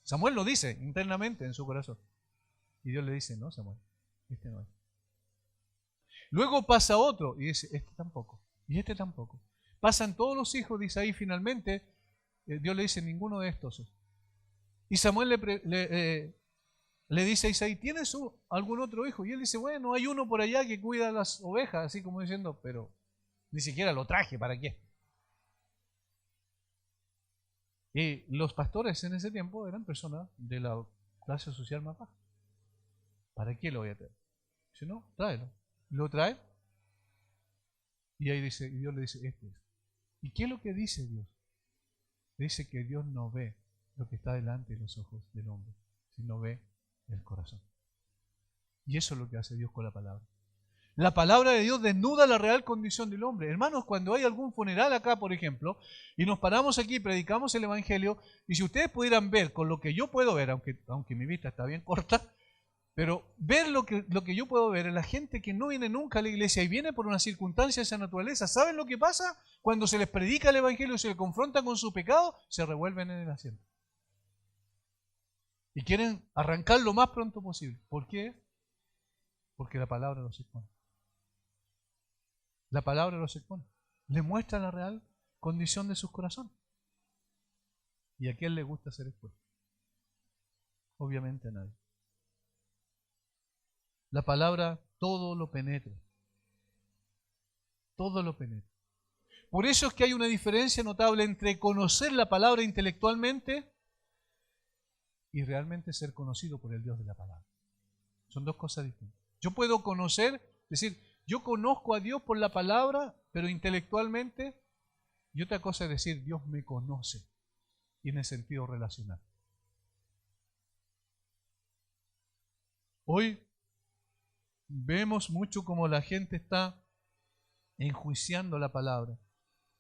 Samuel lo dice internamente en su corazón. Y Dios le dice, no Samuel, este no es. Luego pasa otro y dice, este tampoco, y este tampoco. Pasan todos los hijos de Isaí finalmente, Dios le dice, ninguno de estos es. Y Samuel le dice a Isaí, ¿tienes algún otro hijo? Y él dice, bueno, hay uno por allá que cuida las ovejas, así como diciendo, pero ni siquiera lo traje, ¿para qué? Y los pastores en ese tiempo eran personas de la clase social más baja. ¿Para qué lo voy a traer? Dice, no, tráelo. Lo trae y ahí dice, y Dios le dice, este es. ¿Y qué es lo que dice Dios? Dice que Dios no ve lo que está delante de los ojos del hombre, sino ve el corazón. Y eso es lo que hace Dios con la palabra. La palabra de Dios desnuda la real condición del hombre. Hermanos, cuando hay algún funeral acá, por ejemplo, y nos paramos aquí y predicamos el Evangelio, y si ustedes pudieran ver con lo que yo puedo ver, aunque mi vista está bien corta, pero ver lo que yo puedo ver en la gente que no viene nunca a la iglesia y viene por una circunstancia de esa naturaleza, ¿saben lo que pasa? Cuando se les predica el Evangelio y se les confronta con su pecado, se revuelven en el asiento. Y quieren arrancar lo más pronto posible. ¿Por qué? Porque la palabra los expone. La palabra los expone. Le muestra la real condición de sus corazones. ¿Y a quién le gusta ser expuesto? Obviamente a nadie. La palabra todo lo penetra. Todo lo penetra. Por eso es que hay una diferencia notable entre conocer la palabra intelectualmente y realmente ser conocido por el Dios de la palabra. Son dos cosas distintas. Yo puedo conocer, decir, yo conozco a Dios por la palabra, pero intelectualmente, y otra cosa es decir, Dios me conoce, y en el sentido relacional. Hoy vemos mucho como la gente está enjuiciando la palabra,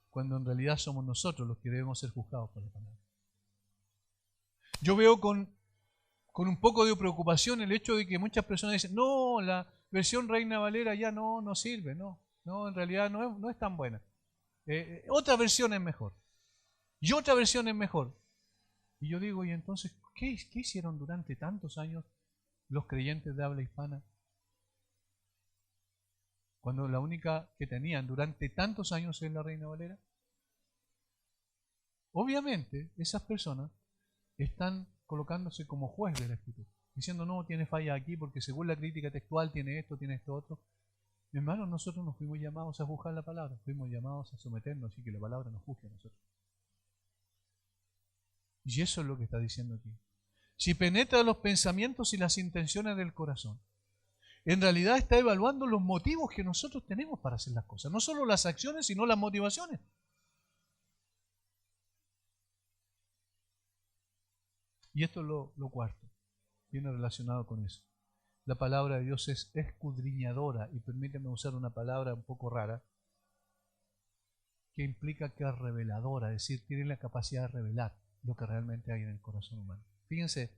cuando en realidad somos nosotros los que debemos ser juzgados por la palabra. Yo veo con un poco de preocupación el hecho de que muchas personas dicen, no, la versión Reina Valera ya no sirve, no, en realidad no es tan buena. Otra versión es mejor. Y otra versión es mejor. Y yo digo, ¿y entonces qué hicieron durante tantos años los creyentes de habla hispana? Cuando la única que tenían durante tantos años es la Reina Valera. Obviamente, esas personas están colocándose como juez de la Escritura. diciendo no, tiene falla aquí porque según la crítica textual tiene esto otro. Mi hermano, nosotros no fuimos llamados a juzgar la palabra, fuimos llamados a someternos y que la palabra nos juzgue a nosotros. Y eso es lo que está diciendo aquí. Si penetra los pensamientos y las intenciones del corazón, en realidad está evaluando los motivos que nosotros tenemos para hacer las cosas. No solo las acciones, sino las motivaciones. Y esto es lo cuarto. Viene relacionado con eso. La palabra de Dios es escudriñadora, y permíteme usar una palabra un poco rara, que implica que es reveladora, es decir, tiene la capacidad de revelar lo que realmente hay en el corazón humano. Fíjense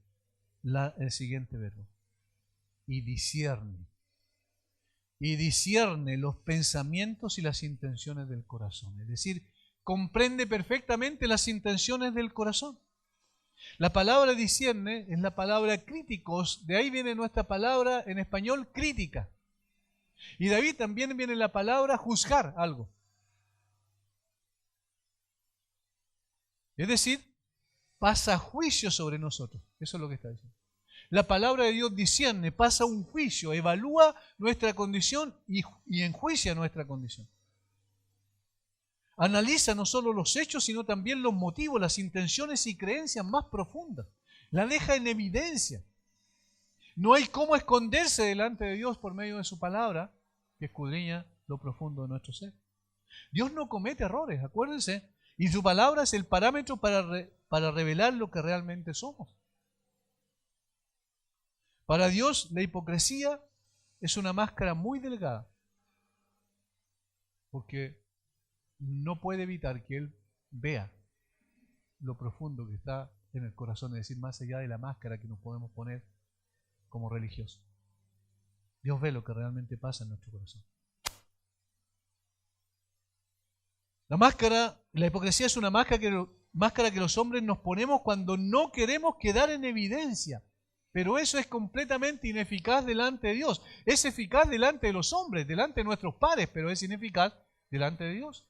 el siguiente verbo. Y discierne los pensamientos y las intenciones del corazón. Es decir, comprende perfectamente las intenciones del corazón. La palabra discierne es la palabra críticos, de ahí viene nuestra palabra en español crítica. Y de ahí también viene la palabra juzgar algo. Es decir, pasa juicio sobre nosotros. Eso es lo que está diciendo. La palabra de Dios discierne, pasa un juicio, evalúa nuestra condición y enjuicia nuestra condición. Analiza no solo los hechos, sino también los motivos, las intenciones y creencias más profundas. La deja en evidencia. No hay cómo esconderse delante de Dios por medio de su palabra, que escudriña lo profundo de nuestro ser. Dios no comete errores, acuérdense, y su palabra es el parámetro para revelar lo que realmente somos. Para Dios, la hipocresía es una máscara muy delgada, porque no puede evitar que Él vea lo profundo que está en el corazón, es decir, más allá de la máscara que nos podemos poner como religiosos. Dios ve lo que realmente pasa en nuestro corazón. La hipocresía es una máscara que los hombres nos ponemos cuando no queremos quedar en evidencia. Pero eso es completamente ineficaz delante de Dios. Es eficaz delante de los hombres, delante de nuestros pares, pero es ineficaz delante de Dios.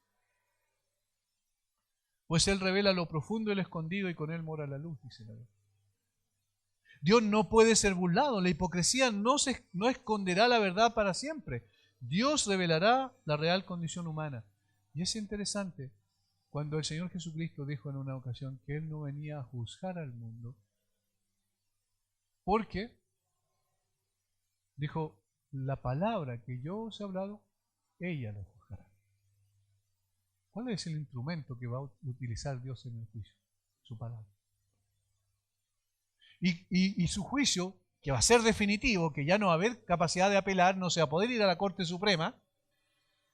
Pues Él revela lo profundo y lo escondido y con Él mora la luz, dice la Biblia. Dios no puede ser burlado. La hipocresía no esconderá la verdad para siempre. Dios revelará la real condición humana. Y es interesante cuando el Señor Jesucristo dijo en una ocasión que Él no venía a juzgar al mundo, porque dijo, la palabra que yo os he hablado, ella lo juzgará. ¿Cuál es el instrumento que va a utilizar Dios en el juicio? Su palabra. Y su juicio, que va a ser definitivo, que ya no va a haber capacidad de apelar, no se va a poder ir a la Corte Suprema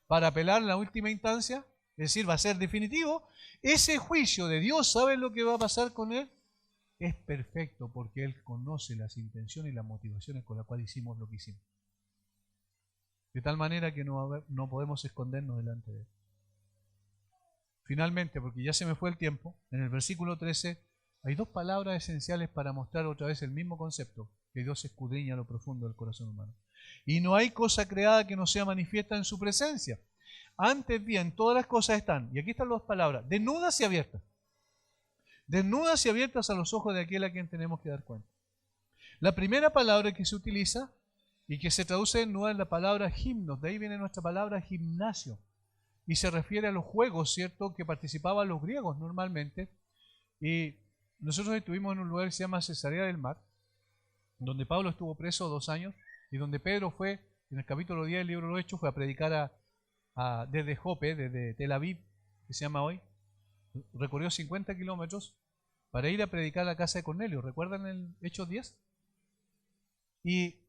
para apelar en la última instancia, es decir, va a ser definitivo. Ese juicio de Dios, ¿saben lo que va a pasar con él? Es perfecto porque Él conoce las intenciones y las motivaciones con las cuales hicimos lo que hicimos. De tal manera que no podemos escondernos delante de Él. Finalmente, porque ya se me fue el tiempo, en el versículo 13 hay dos palabras esenciales para mostrar otra vez el mismo concepto, que Dios escudriña lo profundo del corazón humano. Y no hay cosa creada que no sea manifiesta en su presencia. Antes bien, todas las cosas están, y aquí están las palabras, desnudas y abiertas. Desnudas y abiertas a los ojos de aquel a quien tenemos que dar cuenta. La primera palabra que se utiliza y que se traduce desnuda es la palabra gimnos, de ahí viene nuestra palabra gimnasio, y se refiere a los juegos, ¿cierto?, que participaban los griegos normalmente. Y nosotros estuvimos en un lugar que se llama Cesarea del Mar, donde Pablo estuvo preso 2 años, y donde Pedro fue, en el capítulo 10 del libro de los Hechos, fue a predicar desde Jope, desde Tel Aviv, que se llama hoy. Recorrió 50 kilómetros para ir a predicar a la casa de Cornelio. ¿Recuerdan el Hechos 10? ¿Y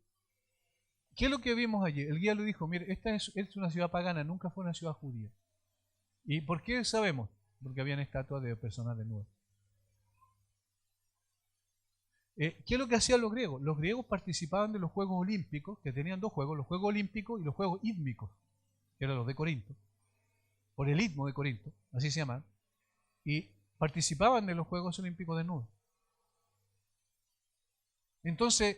qué es lo que vimos allí? El guía le dijo, mire, esta es una ciudad pagana, nunca fue una ciudad judía. ¿Y por qué sabemos? Porque habían estatuas de personas desnudas. ¿Qué es lo que hacían los griegos? Los griegos participaban de los Juegos Olímpicos, que tenían 2 juegos, los Juegos Olímpicos y los Juegos Ítmicos, que eran los de Corinto, por el istmo de Corinto, así se llaman. Y participaban de los Juegos Olímpicos desnudos. Entonces,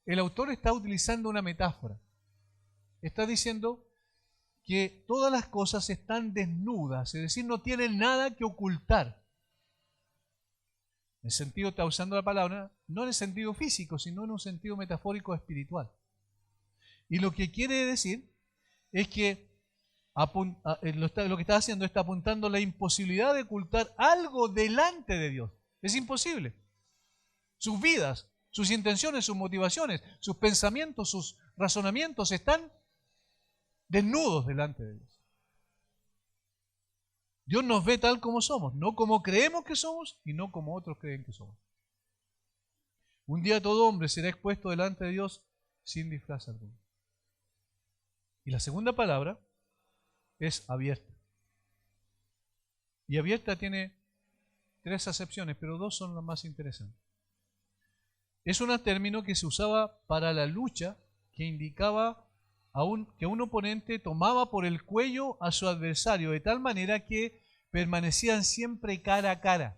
el autor está utilizando una metáfora. Está diciendo que todas las cosas están desnudas, es decir, no tienen nada que ocultar. En el sentido, está usando la palabra, no en el sentido físico, sino en un sentido metafórico espiritual. Y lo que quiere decir es que lo que está haciendo está apuntando la imposibilidad de ocultar algo delante de Dios. Es imposible. Sus vidas, sus intenciones, sus motivaciones, sus pensamientos, sus razonamientos están desnudos delante de Dios. Dios nos ve tal como somos, no como creemos que somos y no como otros creen que somos. Un día todo hombre será expuesto delante de Dios sin disfraz alguno. Y la segunda palabra es abierta. Y abierta tiene 3 acepciones, pero 2 son las más interesantes. Es un término que se usaba para la lucha que indicaba que un oponente tomaba por el cuello a su adversario de tal manera que permanecían siempre cara a cara.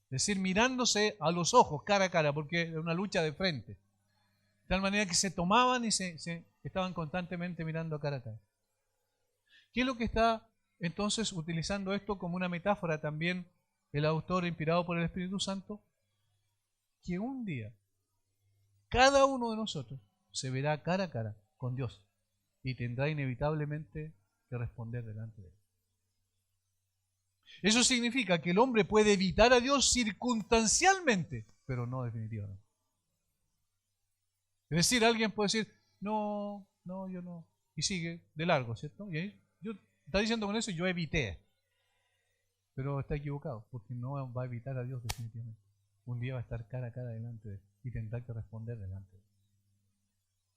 Es decir, mirándose a los ojos, cara a cara, porque era una lucha de frente. De tal manera que se tomaban y se estaban constantemente mirando cara a cara. ¿Qué es lo que está entonces utilizando esto como una metáfora también el autor inspirado por el Espíritu Santo? Que un día cada uno de nosotros se verá cara a cara con Dios y tendrá inevitablemente que responder delante de Él. Eso significa que el hombre puede evitar a Dios circunstancialmente, pero no definitivamente. Es decir, alguien puede decir, no, yo no, y sigue de largo, ¿cierto? Y ahí está diciendo con eso, yo evité, pero está equivocado, porque no va a evitar a Dios definitivamente. Un día va a estar cara a cara delante de Él y tendrá que responder delante de Él.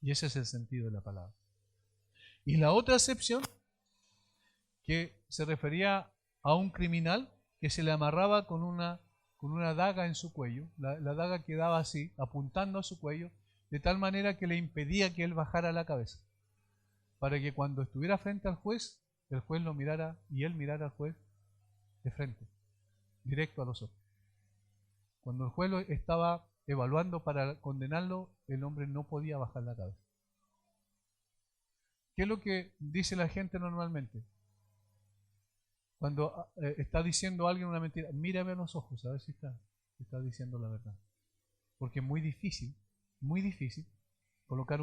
Y ese es el sentido de la palabra. Y la otra acepción, que se refería a un criminal que se le amarraba con una daga en su cuello. La daga quedaba así, apuntando a su cuello, de tal manera que le impedía que él bajara la cabeza, para que cuando estuviera frente al juez, el juez lo mirara y él mirara al juez de frente, directo a los ojos. Cuando el juez lo estaba evaluando para condenarlo, el hombre no podía bajar la cabeza. ¿Qué es lo que dice la gente normalmente? Cuando está diciendo a alguien una mentira, mírame a los ojos a ver si está diciendo la verdad. Porque es muy difícil colocar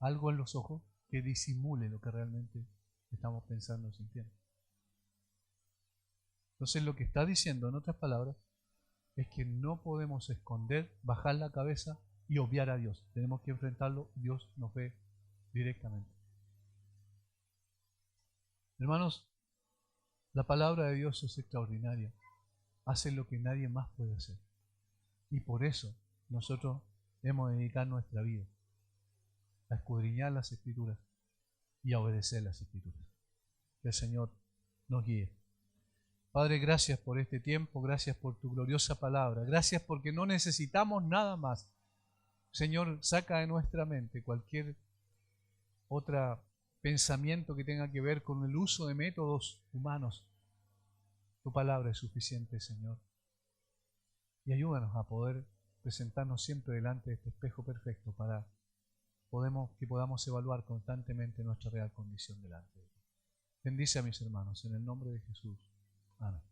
algo en los ojos que disimule lo que realmente estamos pensando o sintiendo. Entonces lo que está diciendo, en otras palabras, es que no podemos esconder, bajar la cabeza y obviar a Dios. Tenemos que enfrentarlo, Dios nos ve directamente. Hermanos, la palabra de Dios es extraordinaria. Hace lo que nadie más puede hacer. Y por eso nosotros hemos de dedicar nuestra vida a escudriñar las Escrituras y a obedecer las Escrituras. Que el Señor nos guíe. Padre, gracias por este tiempo, gracias por tu gloriosa palabra, gracias porque no necesitamos nada más. Señor, saca de nuestra mente cualquier otro pensamiento que tenga que ver con el uso de métodos humanos. Tu palabra es suficiente, Señor. Y ayúdanos a poder presentarnos siempre delante de este espejo perfecto para que podamos evaluar constantemente nuestra real condición delante de Él. Bendice a mis hermanos en el nombre de Jesús. Amén.